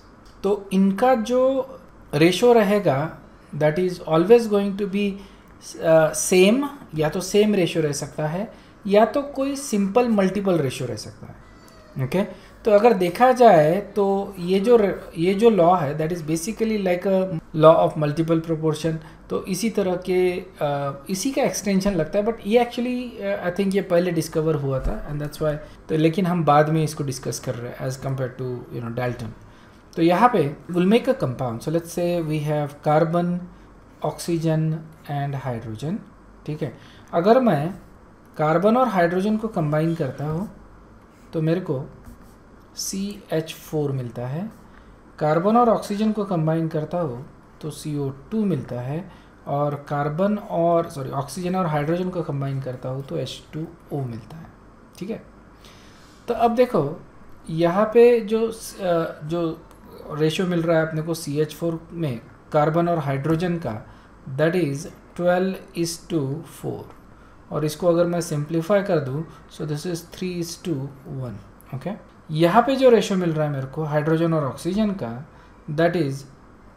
तो इनका जो रेशो रहेगा that is always going to be same, या तो सेम रेशियो रह सकता है या तो कोई सिंपल मल्टीपल रेशियो रह सकता है। ओके तो अगर देखा जाए तो ये जो लॉ है that is basically like a law of multiple proportion. तो इसी तरह के इसी का एक्सटेंशन लगता है, बट ये एक्चुअली आई थिंक ये पहले डिस्कवर हुआ था एंड दैट्स वाई, तो लेकिन हम बाद में इसको डिस्कस कर रहे हैं एज कम्पेयर टू डाल्टन। तो यहाँ पे will make a compound, so let's say we have carbon, oxygen and hydrogen. ठीक है, अगर मैं कार्बन और हाइड्रोजन को कंबाइन करता हूँ तो मेरे को CH4 मिलता है। कार्बन और ऑक्सीजन को कंबाइन करता हूँ तो CO2 मिलता है, और ऑक्सीजन और हाइड्रोजन को कंबाइन करता हूँ तो H2O मिलता है। ठीक है, तो अब देखो यहाँ पे जो रेशियो मिल रहा है अपने को CH4 में कार्बन और हाइड्रोजन का, दैट इज़ 12:4, और इसको अगर मैं सिंप्लीफाई कर दूँ सो दिस इज़ 3:1। ओके, यहाँ पे जो रेशियो मिल रहा है मेरे को हाइड्रोजन और ऑक्सीजन का, दैट इज़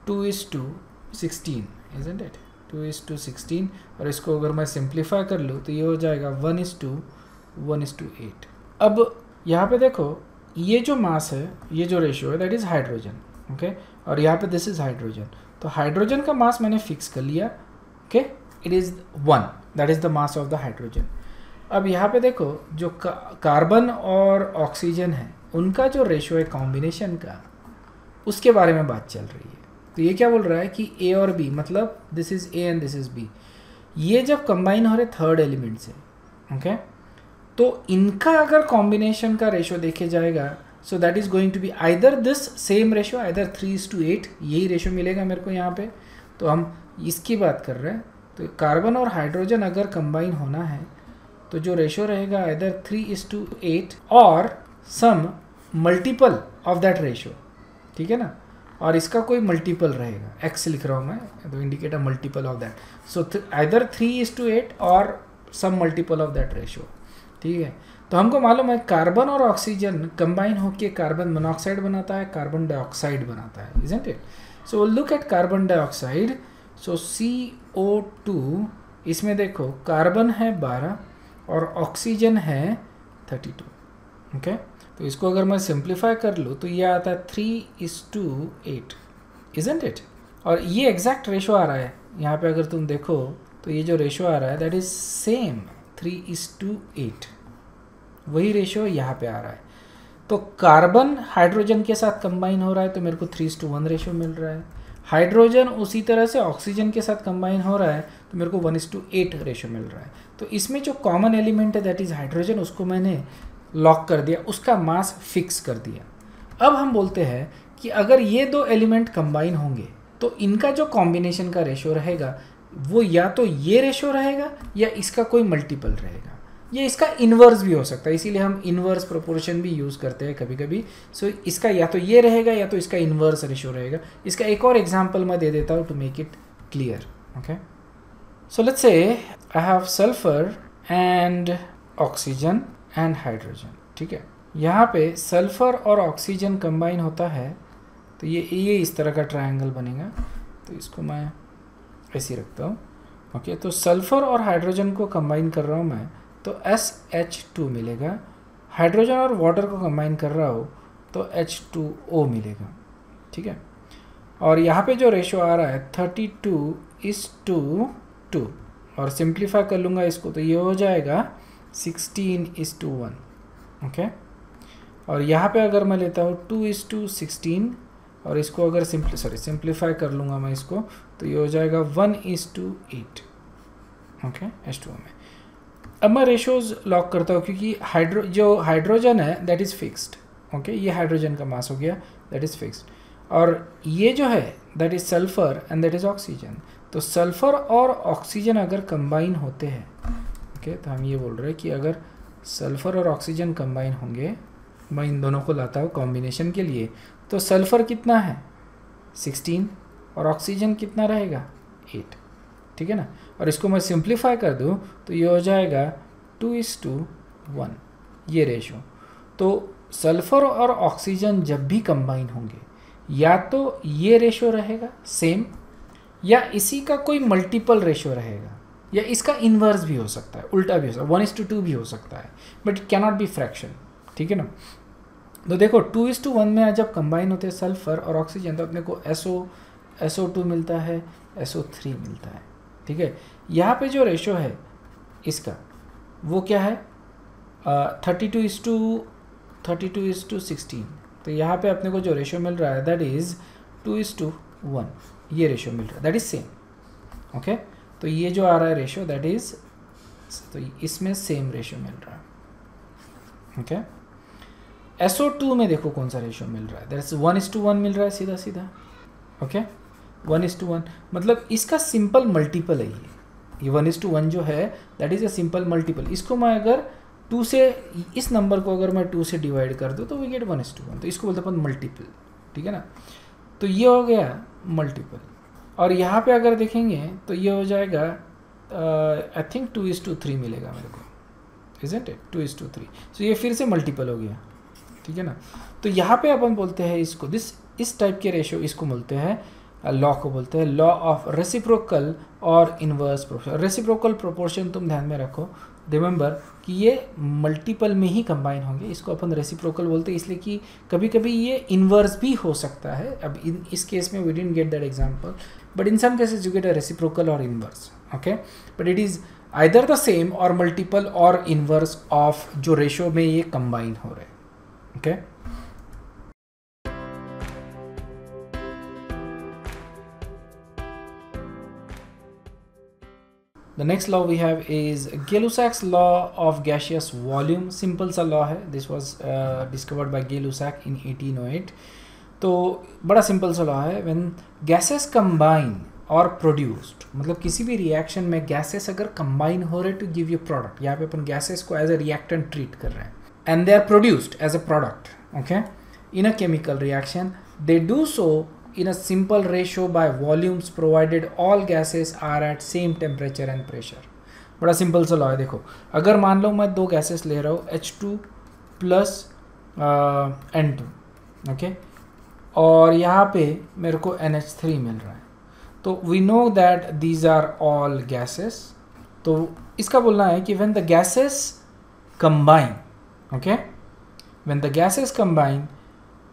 2:16, इजंट इट, 2:16, और इसको अगर मैं सिंप्लीफाई कर लूँ तो ये हो जाएगा 1:8। अब यहाँ पे देखो ये जो मास है, ये जो रेशियो है दैट इज़ हाइड्रोजन। ओके, और यहाँ पे दिस इज़ हाइड्रोजन, तो हाइड्रोजन का मास मैंने फिक्स कर लिया। Okay, it is 1, that is the mass of the hydrogen. अब यहाँ पे देखो जो कार्बन और ऑक्सीजन है उनका जो रेशियो है कॉम्बिनेशन का, उसके बारे में बात चल रही है। तो ये क्या बोल रहा है कि A और B, मतलब this is A and this is B, ये जब कंबाइन हो रहे थर्ड एलिमेंट से, ओके, तो इनका अगर कॉम्बिनेशन का रेशियो देखे जाएगा so that is going to be either this same ratio, either 3:8, यही रेशियो मिलेगा मेरे को यहाँ पे। तो हम इसकी बात कर रहे हैं, तो कार्बन और हाइड्रोजन अगर कंबाइन होना है तो जो रेशियो रहेगा आइदर 3:8 और some multiple of that ratio. ठीक है ना, और इसका कोई मल्टीपल रहेगा, x लिख रहा हूँ मैं, तो indicate a multiple of that, so either 3:8 और some multiple of that ratio. ठीक है, तो हमको मालूम है कार्बन और ऑक्सीजन कंबाइन होकर कार्बन मोनोऑक्साइड बनाता है, कार्बन डाइऑक्साइड बनाता है, isn't it. So look at carbon dioxide, so CO2, इसमें देखो कार्बन है 12 और ऑक्सीजन है 32। ओके, तो इसको अगर मैं सिंप्लीफाई कर लूँ तो ये आता है 3:8, इजंट इट। और ये एग्जैक्ट रेशो आ रहा है यहाँ पे, अगर तुम देखो तो ये जो रेशो आ रहा है दैट इज सेम 3:8, वही रेशो यहाँ पे आ रहा है। तो कार्बन हाइड्रोजन के साथ कंबाइन हो रहा है तो मेरे को 3:1 रेशो मिल रहा है। हाइड्रोजन उसी तरह से ऑक्सीजन के साथ कंबाइन हो रहा है तो मेरे को 1:8 रेशो मिल रहा है। तो इसमें जो कॉमन एलिमेंट है दैट इज़ हाइड्रोजन, उसको मैंने लॉक कर दिया, उसका मास फिक्स कर दिया। अब हम बोलते हैं कि अगर ये दो एलिमेंट कंबाइन होंगे तो इनका जो कॉम्बिनेशन का रेशो रहेगा वो या तो ये रेशो रहेगा या इसका कोई मल्टीपल रहेगा, ये इसका इन्वर्स भी हो सकता है, इसीलिए हम इन्वर्स प्रोपोर्शन भी यूज़ करते हैं कभी कभी। सो इसका या तो ये रहेगा या तो इसका इन्वर्स रेशो रहेगा। इसका एक और एग्जांपल मैं दे देता हूँ to make it clear. Okay, so let's say I have sulphur and oxygen and hydrogen. ठीक है, यहाँ पे सल्फर और ऑक्सीजन कंबाइन होता है तो ये इस तरह का ट्रायंगल बनेगा। तो इसको मैं ऐसे ही रखता हूँ। ओके, तो सल्फर और हाइड्रोजन को कंबाइन कर रहा हूँ मैं तो SH2 मिलेगा। हाइड्रोजन और वाटर को कंबाइन कर रहा हो तो H2O मिलेगा। ठीक है, और यहाँ पे जो रेशो आ रहा है 32:2, और सिंप्लीफाई कर लूँगा इसको तो ये हो जाएगा 16:1। ओके, और यहाँ पे अगर मैं लेता हूँ 2:16 और इसको अगर सिंप्लीफाई कर लूँगा मैं इसको तो ये हो जाएगा 1:8। ओके, H2O में। अब मैं रेशोज़ लॉक करता हूँ क्योंकि जो हाइड्रोजन है दैट इज़ फिक्स्ड। ओके, ये हाइड्रोजन का मास हो गया दैट इज़ फिक्स्ड, और ये जो है that is sulphur and that is oxygen. तो सल्फर और ऑक्सीजन अगर कंबाइन होते हैं, ओके, तो हम ये बोल रहे हैं कि अगर सल्फर और ऑक्सीजन कंबाइन होंगे, मैं इन दोनों को लाता हूँ कॉम्बिनेशन के लिए, तो सल्फर कितना है 16 और ऑक्सीजन कितना रहेगा 8। ठीक है ना, और इसको मैं सिंप्लीफाई कर दूँ तो ये हो जाएगा 2:1 ये रेशो। तो सल्फर और ऑक्सीजन जब भी कंबाइन होंगे या तो ये रेशो रहेगा सेम या इसी का कोई मल्टीपल रेशो रहेगा, या इसका इन्वर्स भी हो सकता है, उल्टा भी हो सकता है, 1:2 भी हो सकता है, but it cannot be fraction, ठीक है ना। तो देखो 2:1 में जब कंबाइन होते हैं सल्फर और ऑक्सीजन तो अपने को SO2 मिलता है, SO3 मिलता है, ठीक है। यहाँ पे जो रेशो है इसका वो क्या है, 32:16। तो यहाँ पे अपने को जो रेशो मिल रहा है दैट इज़ 2:1, ये रेशो मिल रहा है, दैट इज सेम, ओके। तो ये जो आ रहा है रेशो दैट इज, तो इसमें सेम रेशो मिल रहा है, ओके। SO2 में देखो कौन सा रेशो मिल रहा है, दैट इज 1:1 मिल रहा है सीधा सीधा, ओके। 1:1 मतलब इसका सिंपल मल्टीपल है ये 1:1 जो है that is a simple multiple. इसको मैं अगर 2 से, इस नंबर को अगर मैं 2 से डिवाइड कर दूँ तो वी गेट 1:1, तो इसको बोलते हैं अपन मल्टीपल, ठीक है ना। तो ये हो गया मल्टीपल, और यहाँ पे अगर देखेंगे तो ये हो जाएगा आई थिंक 2:3 मिलेगा मेरे को, इजंट इट, 2:3। सो ये फिर से मल्टीपल हो गया, ठीक है ना। तो यहाँ पे अपन बोलते हैं इसको, इस टाइप के रेशियो इसको बोलते हैं लॉ को बोलते हैं law of reciprocal or inverse proportion. Reciprocal proportion तुम ध्यान में रखो, रिमेंबर कि ये मल्टीपल में ही कंबाइन होंगे, इसको अपन रेसिप्रोकल बोलते हैं इसलिए कि कभी कभी ये इन्वर्स भी हो सकता है। अब इस केस में we didn't get that example, but in some cases you get a reciprocal or inverse, okay. But it is either the same or multiple or inverse of जो रेशो में ये कंबाइन हो रहे हैं, okay. The next law we have is Gay-Lussac's law of gaseous volume. Simple सा law है, this was discovered by Gay-Lussac in 1808. तो बड़ा सिंपल सा law है, when gases combine or produced, मतलब किसी भी रिएक्शन में gases अगर combine हो रहे to give you product, यहाँ पे अपन gases को as a reactant treat कर रहे हैं, and they are produced as a product, okay, in a chemical reaction, they do so in a simple ratio by volumes provided all gases are at same temperature and pressure. बड़ा सिंपल सा लॉ है। देखो अगर मान लो मैं 2 गैसेस ले रहा हूँ H2 प्लस N2, ओके, और यहाँ पे मेरे को NH3 मिल रहा है, तो we know that these are all gases. तो इसका बोलना है कि when the gases combine, okay, when the gases combine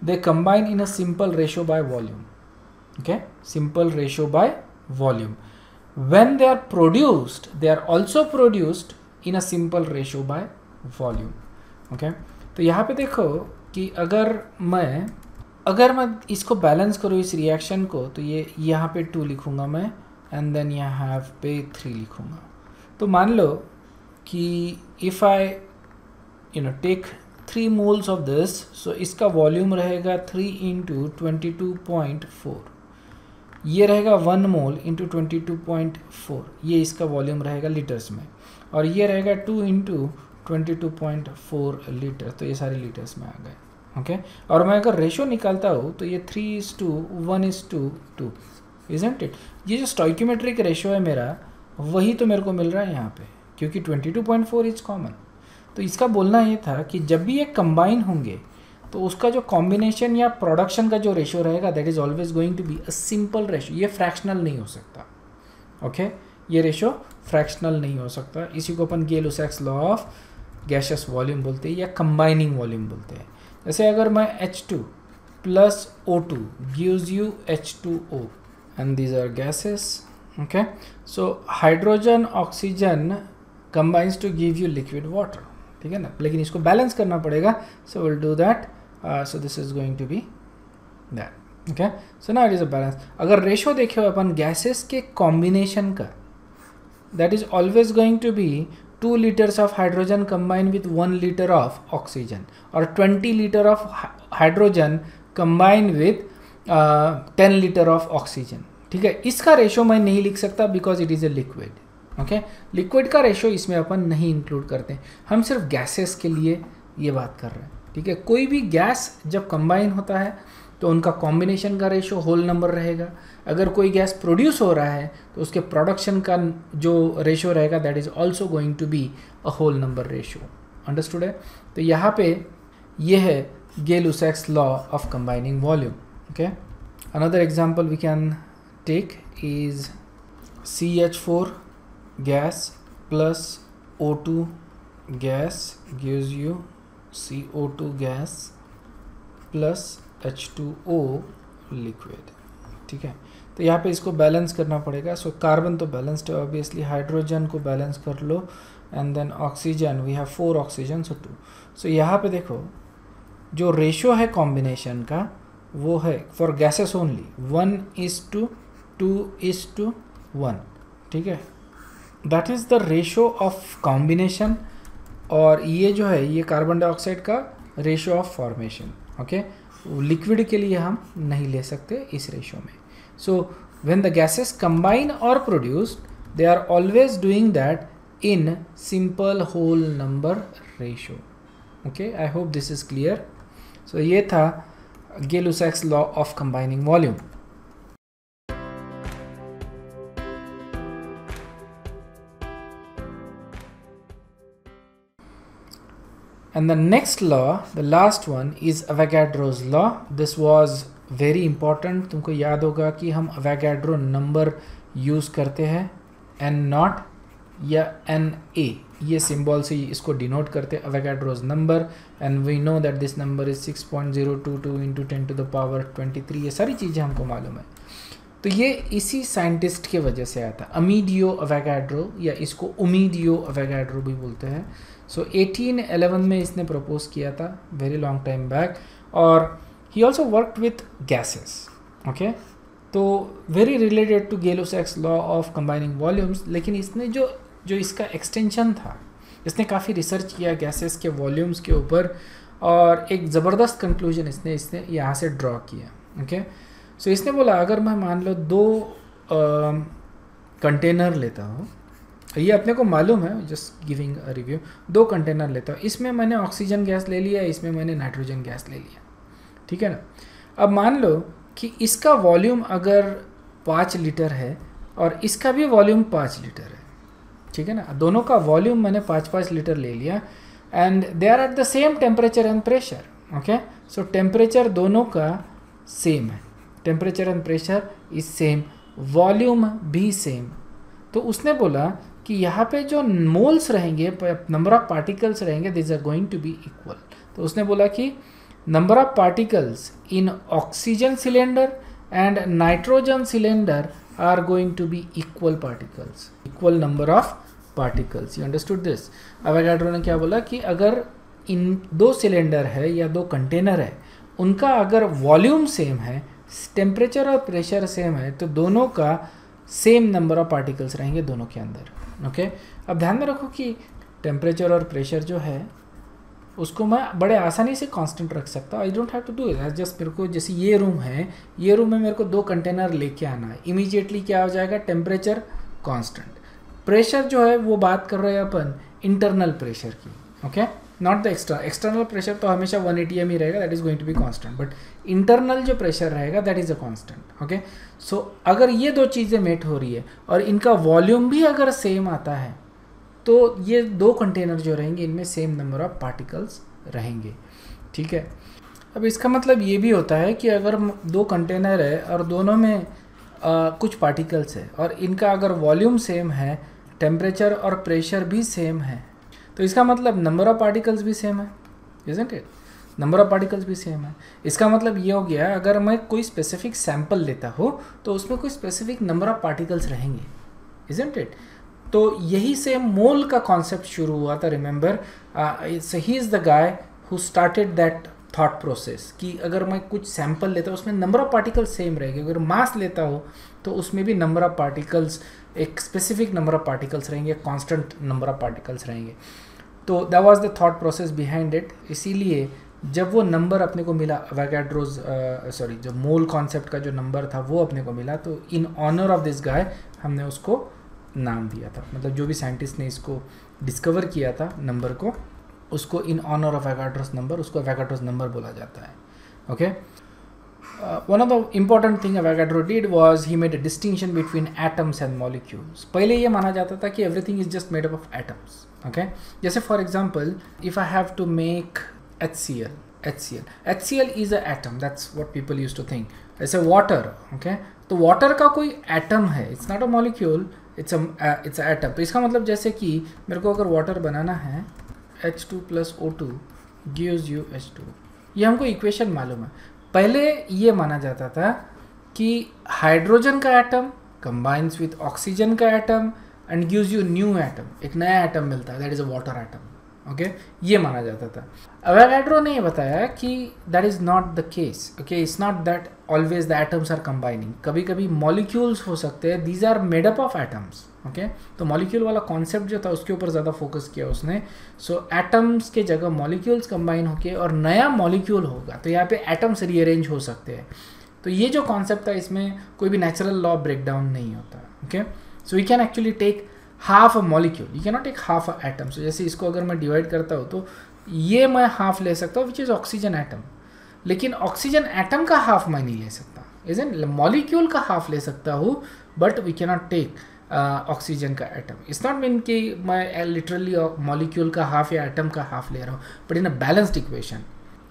they combine in a simple ratio by volume, okay, simple ratio by volume. When they are produced, they are also produced in a simple ratio by volume, okay. तो यहाँ पे देखो कि अगर मैं इसको बैलेंस करूँ इस रिएक्शन को, तो ये यहाँ पे 2 लिखूँगा मैं, एंड देन यहाँ पे 3 लिखूँगा। तो मान लो कि if I take 3 moles of this, so इसका वॉल्यूम रहेगा 3 into 22.4, ये रहेगा 1 mole into 22.4, ये इसका वॉल्यूम रहेगा लीटर्स में, और ये रहेगा 2 into 22.4 लीटर, तो ये सारे लीटर्स में आ गए, ओके। और मैं अगर रेशो निकालता हूँ तो ये 3:1:2, isn't it? ये जो स्टोइकियोमेट्रिक रेशो है मेरा, वही तो मेरे को मिल रहा है यहाँ पे, क्योंकि 22.4 इज कॉमन। तो इसका बोलना ये था कि जब भी ये कंबाइन होंगे तो उसका जो कॉम्बिनेशन या प्रोडक्शन का जो रेशियो रहेगा that is always going to be a simple ratio, ये फ्रैक्शनल नहीं हो सकता, ओके, ये रेशियो फ्रैक्शनल नहीं हो सकता। इसी को अपन Gay-Lussac's law of gaseous volume बोलते हैं या कंबाइनिंग वॉल्यूम बोलते हैं। जैसे अगर मैं H2 plus O2 gives you H2O and these are gases, okay, so hydrogen oxygen combines to give you liquid water, ठीक है ना, लेकिन इसको बैलेंस करना पड़ेगा, so will do that, so this is going to be that, okay. So now it is a balance. अगर रेशो देखे हो अपन गैसेस के कॉम्बिनेशन का, that is always going to be 2 liters of hydrogen combine with 1 liter of oxygen, और 20 liter of hydrogen combine with 10 liter of oxygen, ठीक है। इसका रेशो मैं नहीं लिख सकता because it is a liquid, okay. Liquid का रेशो इसमें अपन नहीं इंक्लूड करते, हम सिर्फ गैसेस के लिए ये बात कर रहे हैं, ठीक है। कोई भी गैस जब कंबाइन होता है तो उनका कॉम्बिनेशन का रेशो होल नंबर रहेगा। अगर कोई गैस प्रोड्यूस हो रहा है तो उसके प्रोडक्शन का जो रेशो रहेगा that is also going to be a whole number ratio, understood है। तो यहाँ पे ये है Gay Lussac's law of combining volume, okay. Another example we can take is CH4 gas plus O2 gas gives you CO2 gas plus H2O लिक्विड। ठीक है, तो यहाँ पे इसको बैलेंस करना पड़ेगा। सो कार्बन तो बैलेंस्ड है ऑब्वियसली, हाइड्रोजन को बैलेंस कर लो and then oxygen, we have 4 oxygen, so 2। So यहाँ पे देखो जो रेशो है कॉम्बिनेशन का वो है फॉर गैसेस ओनली 1:2:1। ठीक है, that is the ratio of combination. और ये जो है ये कार्बन डाइऑक्साइड का ratio of formation. Okay, liquid के लिए हम नहीं ले सकते इस रेशो में। So when the gases combine और produced they are always doing that in simple whole number ratio. Okay, I hope this is clear. So ये था Gay-Lussac's law of combining volume. And the next law, the last one, is Avogadro's law. This was very important. तुमको याद होगा कि हम Avogadro number use करते हैं N0 या Na, ये सिंबल से इसको डिनोट करते हैं Avogadro's number, and we know that this number is 6.022 into 10 to the power 23। ये सारी चीज़ें हमको मालूम है। तो ये इसी साइंटिस्ट के वजह से आया था, अमीडियो अवोगाड्रो, या इसको उमीडियो अवोगाड्रो भी बोलते हैं। सो 1811 में इसने प्रपोज किया था, वेरी लॉन्ग टाइम बैक। और he also worked with gases. Okay, तो very related to Gay-Lussac's law of combining volumes. लेकिन इसने जो इसका एक्सटेंशन था, इसने काफ़ी रिसर्च किया गैसेस के वॉल्यूम्स के ऊपर, और एक ज़बरदस्त कंक्लूजन इसने यहाँ से ड्रॉ किया। ओके, सो इसने बोला अगर मैं मान लो 2 कंटेनर लेता हूँ, ये अपने को मालूम है, just giving a review, 2 container लेता हूँ, इसमें मैंने ऑक्सीजन गैस ले लिया, इसमें मैंने नाइट्रोजन गैस ले लिया। ठीक है ना। अब मान लो कि इसका वॉल्यूम अगर 5 लीटर है और इसका भी वॉल्यूम 5 लीटर है। ठीक है ना, दोनों का वॉल्यूम मैंने 5-5 लीटर ले लिया, and they are at the same temperature and pressure. Okay, so temperature दोनों का सेम है, temperature and pressure is same, volume भी सेम। तो उसने बोला कि यहाँ पे जो मोल्स रहेंगे, नंबर ऑफ पार्टिकल्स रहेंगे, this are going to be equal. तो उसने बोला कि number of particles in oxygen cylinder and nitrogen cylinder are going to be equal particles, equal number of particles. You understood this? Avogadro ने क्या बोला कि अगर इन 2 सिलेंडर है या 2 कंटेनर है, उनका अगर वॉल्यूम सेम है, टेम्परेचर और प्रेशर सेम है, तो दोनों का सेम नंबर ऑफ पार्टिकल्स रहेंगे दोनों के अंदर। ओके, अब ध्यान में रखो कि टेम्परेचर और प्रेशर जो है उसको मैं बड़े आसानी से कांस्टेंट रख सकता हूँ। I don't have to do it, just मेरे को, जैसे ये रूम है, ये रूम में मेरे को 2 कंटेनर लेके आना है, इमीडिएटली क्या हो जाएगा, टेम्परेचर कांस्टेंट, प्रेशर जो है वो बात कर रहे हैं अपन इंटरनल प्रेशर की। Okay, not the external pressure तो हमेशा 1 atm ही रहेगा, that is going to be constant, but internal जो प्रेशर रहेगा that is a constant. Okay, so अगर ये 2 चीज़ें मेट हो रही है और इनका वॉल्यूम भी अगर सेम आता है, तो ये 2 कंटेनर जो रहेंगे इनमें सेम नंबर ऑफ पार्टिकल्स रहेंगे। ठीक है, अब इसका मतलब ये भी होता है कि अगर 2 कंटेनर है और दोनों में कुछ पार्टिकल्स है और इनका अगर वॉल्यूम सेम है, टेम्परेचर और प्रेशर भी सेम है, तो इसका मतलब नंबर ऑफ पार्टिकल्स भी सेम है, isn't it? Number of particles भी सेम है। इसका मतलब ये हो गया अगर मैं कोई स्पेसिफिक सैंपल लेता हूँ तो उसमें कोई स्पेसिफिक नंबर ऑफ पार्टिकल्स रहेंगे, इजंट इट? तो यही से मोल का कॉन्सेप्ट शुरू हुआ था। Remember, he is the guy who started that thought process कि अगर मैं कुछ सैंपल लेता हूँ उसमें नंबर ऑफ पार्टिकल्स सेम रहेंगे, अगर मास लेता हो तो उसमें भी नंबर ऑफ पार्टिकल्स, एक स्पेसिफिक नंबर ऑफ पार्टिकल्स रहेंगे, कांस्टेंट नंबर ऑफ पार्टिकल्स रहेंगे। तो that was the thought process behind it. इसीलिए जब वो नंबर अपने को मिला, अवोगाड्रोज जो मोल कॉन्सेप्ट का जो नंबर था वो अपने को मिला, तो in honour of this guy हमने उसको नाम दिया था। मतलब जो भी साइंटिस्ट ने इसको डिस्कवर किया था नंबर को, उसको in honour of Avogadro's number, उसको अवोगाड्रोस नंबर बोला जाता है। Okay, one of the important thing Avogadro did was he made a distinction between atoms and molecules. पहले ये माना जाता था कि everything is just made up of atoms. Okay, जैसे for example if I have to make HCl is an atom, that's what people used to think. It's a water, okay? तो वाटर का कोई एटम है, it's not a molecule, it's atom. तो इसका मतलब जैसे कि मेरे को अगर वाटर बनाना है H2 + O2 gives you H2, ये हमको इक्वेशन मालूम है। पहले ये माना जाता था कि हाइड्रोजन का एटम कंबाइंस विथ ऑक्सीजन का atom and gives you new atom, एक नया एटम मिलता है, that is a water atom. Okay, ये माना जाता था। अवोगाड्रो ने बताया कि that is not the case. Okay, it's not that always the atoms are combining, कभी कभी मॉलिक्यूल्स हो सकते हैं, these are made up of atoms. Okay, तो मॉलिक्यूल वाला कॉन्सेप्ट जो था उसके ऊपर ज़्यादा फोकस किया उसने। सो एटम्स के जगह मॉलिक्यूल्स कंबाइन होके और नया मॉलिक्यूल होगा, तो यहाँ पे एटम्स रीअरेंज हो सकते हैं। तो ये जो कॉन्सेप्ट था, इसमें कोई भी नेचुरल लॉ ब्रेकडाउन नहीं होता। Okay, so we can actually take half a molecule, you can not take half a atom. So जैसे इसको अगर मैं डिवाइड करता हूँ तो ये मैं हाफ ले सकता हूँ विच इज़ ऑक्सीजन एटम, लेकिन ऑक्सीजन एटम का हाफ मैं नहीं ले सकता, इजन मॉलिक्यूल का हाफ ले सकता हूँ, but we can not take oxygen का एटम। इट्स नॉट मीन कि मैं लिटरली मॉलिक्यूल का हाफ या एटम का हाफ ले रहा हूँ, but in a balanced equation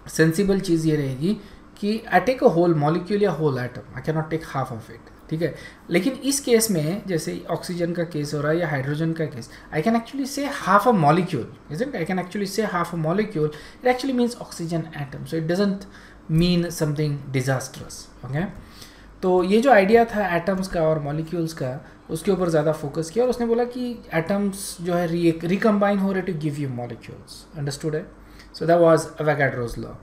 sensible चीज़ ये रहेगी कि I take a whole molecule या whole atom, I can not take half of it. ठीक है, लेकिन इस केस में जैसे ऑक्सीजन का केस हो रहा है या हाइड्रोजन का case, I can actually say half a molecule, isn't, I can actually say half a molecule, it actually means oxygen atom, so it doesn't mean something disastrous. Okay, तो ये जो आइडिया था एटम्स का और मॉलिक्यूल्स का, उसके ऊपर ज़्यादा फोकस किया और उसने बोला कि एटम्स जो है रिकम्बाइन हो रहे to give you molecules. Understood है? So that was Avogadro's law.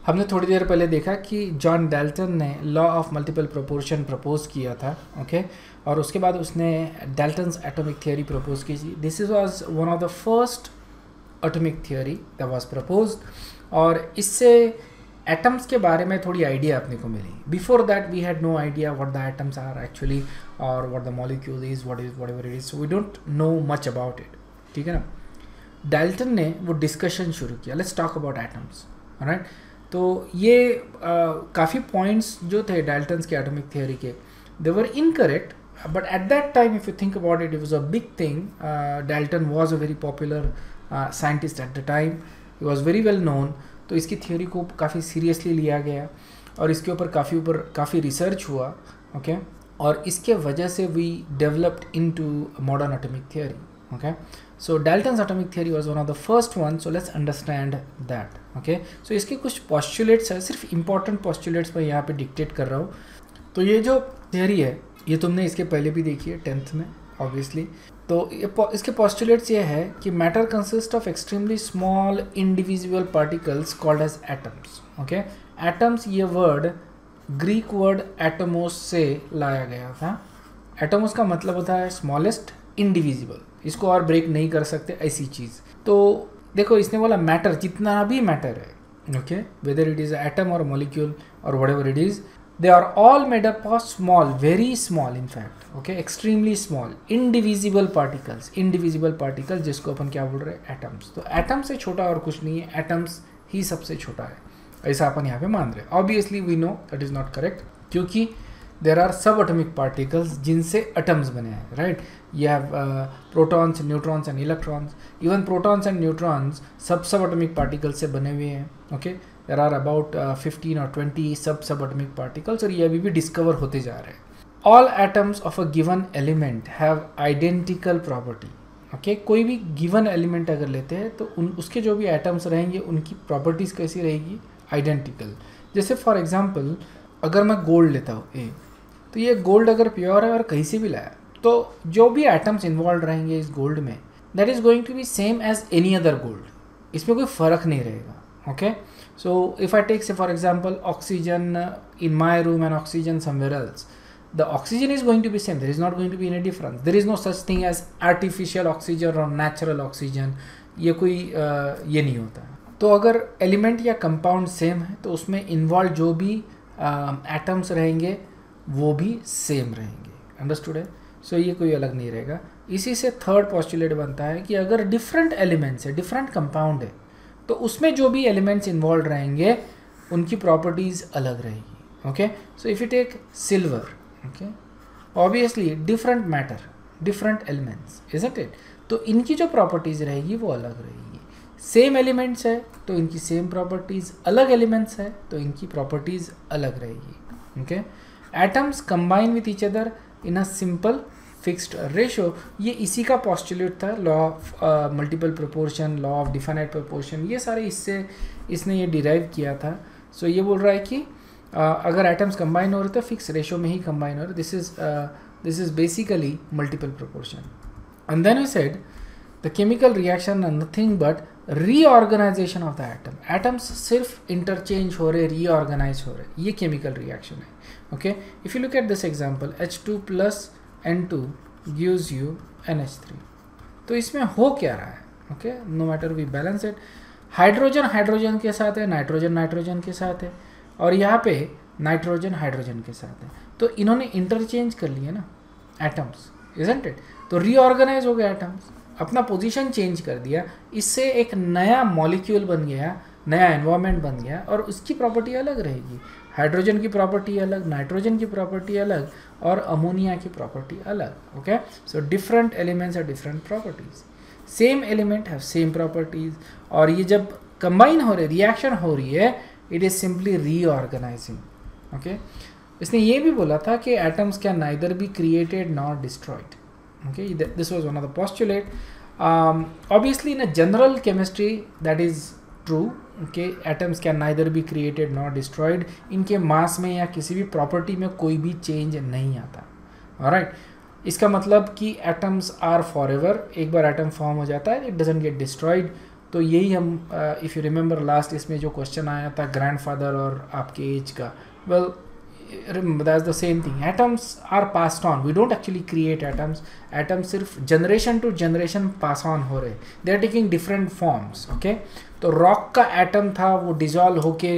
हमने थोड़ी देर पहले देखा कि जॉन डाल्टन ने law of multiple proportion propose किया था। ओके, और उसके बाद उसने डाल्टन्स एटॉमिक थियोरी प्रपोज की थी। This is was one of the first atomic theory that was proposed, और इससे एटम्स के बारे में थोड़ी आइडिया अपने को मिली। Before that we had no idea what the atoms are actually, और what the molecule is, whatever it is, so we don't know much about it. ठीक है ना, डाल्टन ने वो डिस्कशन शुरू किया, let's talk about atoms, right. तो ये काफ़ी पॉइंट्स जो थे डाल्टन्स के एटॉमिक थियोरी के, they were incorrect, but at that time if you think about it, it was a big thing. Dalton was a very popular scientist at the time, he was very well known. तो इसकी थियोरी को काफ़ी सीरियसली लिया गया और इसके ऊपर काफ़ी रिसर्च हुआ। ओके, और इसके वजह से we developed into modern atomic theory. Okay, so Dalton's atomic theory was one of the first ones, so let's understand that. Okay, so इसके कुछ postulates है, सिर्फ important postulates मैं यहाँ पे dictate कर रहा हूँ। तो ये जो theory है, ये तुमने इसके पहले भी देखी है 10th में obviously। तो इसके postulates ये है कि matter consists of extremely small indivisible particles called as atoms. Okay, atoms ये word Greek word atomos से लाया गया था। atomos का मतलब होता है smallest indivisible, इसको और ब्रेक नहीं कर सकते ऐसी चीज़। तो देखो, इसने बोला मैटर, जितना भी मैटर है, okay, whether it is atom और मॉलिक्यूल और whatever it is, they are all made up of small, very small in fact, okay, extremely small indivisible particles. Indivisible particles जिसको अपन क्या बोल रहे हैं, एटम्स। तो एटम से छोटा और कुछ नहीं है, एटम्स ही सबसे छोटा है, ऐसा अपन यहाँ पे मान रहे हैं। Obviously we know that is not correct, क्योंकि there are subatomic particles जिनसे एटम्स बने हैं, right. You have protons, neutrons and electrons. Even protons and neutrons सब atomic particles से बने हुए हैं। Okay, there are about 15 or 20 सब atomic particles, और ये अभी भी discover होते जा रहे हैं। All atoms of a given element have identical property. Okay, कोई भी given element अगर लेते हैं तो उसके जो भी atoms रहेंगे उनकी properties कैसी रहेगी, identical। जैसे for example अगर मैं gold लेता हूँ A, तो ये gold अगर प्योर है और कहीं से भी लाया, तो जो भी एटम्स इन्वॉल्व रहेंगे इस गोल्ड में, that is going to be same as any other gold, इसमें कोई फ़र्क नहीं रहेगा। Okay, so if I take say for example oxygen in my room and oxygen somewhere else, the oxygen is going to be same, there is not going to be any difference. There is no such thing as artificial oxygen और नेचुरल ऑक्सीजन, ये कोई ये नहीं होता। तो अगर एलिमेंट या कंपाउंड सेम है तो उसमें इन्वॉल्व जो भी एटम्स रहेंगे वो भी सेम रहेंगे। अंडरस्टूड है? सो ये कोई अलग नहीं रहेगा। इसी से थर्ड पोस्टुलेट बनता है कि अगर डिफरेंट एलिमेंट्स है, डिफरेंट कंपाउंड है, तो उसमें जो भी एलिमेंट्स इन्वॉल्व रहेंगे उनकी प्रॉपर्टीज़ अलग रहेगी। Okay, so if you take silver, okay, obviously different matter, different elements, isn't it, तो इनकी जो प्रॉपर्टीज़ रहेगी वो अलग रहेगी। सेम एलिमेंट्स है तो इनकी सेम प्रॉपर्टीज़, अलग एलिमेंट्स है तो इनकी प्रॉपर्टीज़ अलग रहेगी। Okay, atoms combine with each other in a simple fixed ratio, ये इसी का पॉस्टुलेट था, law of multiple proportion, law of definite proportion, ये सारे इसने ये डिराइव किया था। सो ये बोल रहा है कि अगर एटम्स कंबाइन हो रहे तो फिक्स रेशो में ही कंबाइन हो रहे, this is basically multiple proportion. And then we said the chemical reaction are nothing but reorganisation of the atom, atoms सिर्फ इंटरचेंज हो रहे, रीऑर्गेनाइज हो रहे, ये केमिकल रिएक्शन है। Okay, if you look at this example, H2 + N2 gives you NH3, तो इसमें हो क्या रहा है? Okay, no matter we balance it, hydrogen hydrogen के साथ है, नाइट्रोजन नाइट्रोजन के साथ है, और यहाँ पे नाइट्रोजन हाइड्रोजन के साथ है, तो इन्होंने इंटरचेंज कर लिए ना एटम्स, इजंट इट? तो रीऑर्गेनाइज हो गया एटम्स, अपना पोजीशन चेंज कर दिया, इससे एक नया मॉलिक्यूल बन गया, नया एनवायरनमेंट बन गया, और उसकी प्रॉपर्टी अलग रहेगी। हाइड्रोजन की प्रॉपर्टी अलग, नाइट्रोजन की प्रॉपर्टी अलग, और अमोनिया की प्रॉपर्टी अलग। Okay, so different elements are different properties, same element have same properties, और ये जब कंबाइन हो रहे, रिएक्शन हो रही है, it is simply reorganising. Okay, इसने ये भी बोला था कि atoms can neither be created nor destroyed. Okay, this was one of the postulate. Obviously in a general chemistry that is true. Okay, atoms can neither be created nor destroyed, इनके मास में या किसी भी प्रॉपर्टी में कोई भी चेंज नहीं आता। ऑलराइट, इसका मतलब कि एटम्स आर फॉरएवर, एक बार एटम फॉर्म हो जाता है, इट डजंट गेट डिस्ट्रॉयड। तो यही हम इफ़ यू रिमेंबर लास्ट इसमें जो क्वेश्चन आया था ग्रैंडफादर और आपके एज का, well that's the same thing, atoms are passed on, we don't actually create atoms, atoms सिर्फ generation to generation pass on हो रहे, they are taking different forms। okay, तो रॉक का एटम था, वो डिजॉल्व होके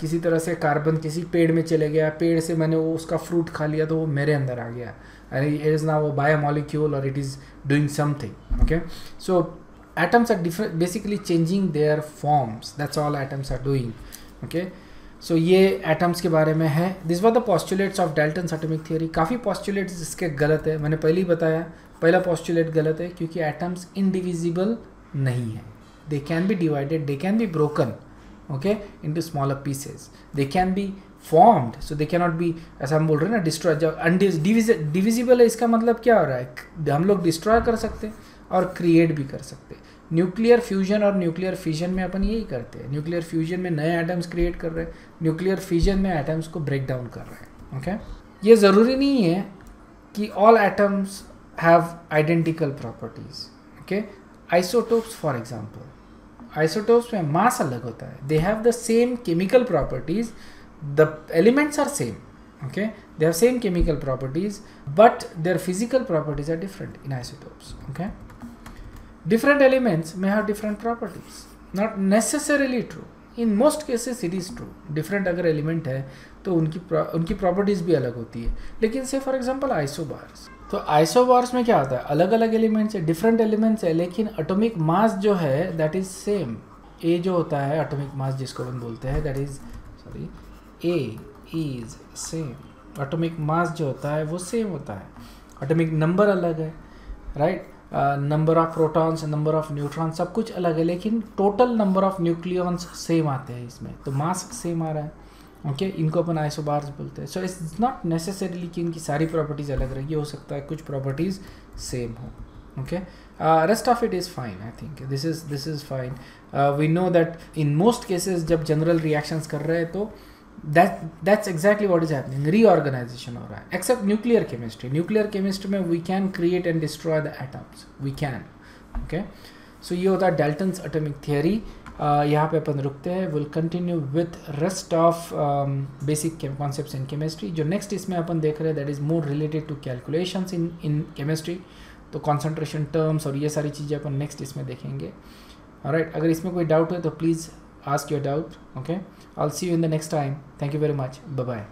किसी तरह से कार्बन किसी पेड़ में चले गया, पेड़ से मैंने वो उसका फ्रूट खा लिया तो वो मेरे अंदर आ गया, it is now a biomolecule और it is doing something. Okay, so atoms are different, basically changing their forms, that's all atoms are doing। okay, सो ये एटम्स के बारे में है। This were the postulates of Dalton's atomic theory. काफ़ी पॉस्टुलेट्स इसके गलत है, मैंने पहले ही बताया, पहला पॉस्टुलेट गलत है क्योंकि एटम्स इंडिविजिबल नहीं है, they can be divided, they can be broken okay into smaller pieces, they can be formed, so they can not B, ऐसा हम बोल रहे हैं ना डिस्ट्रॉय, जब डिविजिबल है इसका मतलब क्या हो रहा है, हम लोग डिस्ट्रॉय कर सकते हैं और क्रिएट भी कर सकते हैं। न्यूक्लियर फ्यूजन और न्यूक्लियर फिजन में अपन यही करते हैं, न्यूक्लियर फ्यूजन में नए एटम्स क्रिएट कर रहे हैं, न्यूक्लियर फिजन में एटम्स को ब्रेक डाउन कर रहे हैं। ओके, ये ज़रूरी नहीं है कि all atoms have identical properties. Okay, isotopes for example, isotopes में मास अलग होता है, they have the same chemical properties, the elements are same, okay, they have same chemical properties but their physical properties are different in isotopes। okay, different elements may have different properties, not necessarily true, in most cases it is true, different अगर element है तो उनकी properties भी अलग होती है, लेकिन से for example isobars, तो isobars में क्या होता है, अलग अलग elements है, different elements है, लेकिन atomic mass जो है that is same, A जो होता है atomic mass जिसको हम बोलते हैं that is sorry A is same, atomic mass जो होता है वो सेम होता है, एटॉमिक नंबर अलग है, right, number of protons, number of neutrons सब कुछ अलग है, लेकिन total number of nucleons same आते हैं इसमें, तो मास सेम आ रहा है। ओके, इनको अपन आइसोबार्स बोलते हैं। सो इट्स नॉट नेसेसरीली कि इनकी सारी प्रॉपर्टीज़ अलग रहेगी, हो सकता है कुछ प्रॉपर्टीज़ सेम हो। Okay, rest of it is fine, I think this is fine। we know that in most cases जब जनरल रिएक्शंस कर रहे हैं तो that's exactly what is happening, reorganization हो रहा है, except nuclear chemistry, nuclear chemistry में we can create and destroy the atoms, we can। okay, so ये होता है डाल्टन्स एटॉमिक थियरी। यहाँ पे अपन रुकते हैं, will continue with rest of basic concepts in chemistry. जो नेक्स्ट इसमें अपन देख रहे हैं that is more related to calculations in chemistry, तो कॉन्सेंट्रेशन टर्म्स और ये सारी चीज़ें अपन नेक्स्ट इसमें देखेंगे। ऑलराइट, अगर इसमें कोई डाउट है तो please ask your doubt। okay, I'll see you in the next time, thank you very much, bye bye।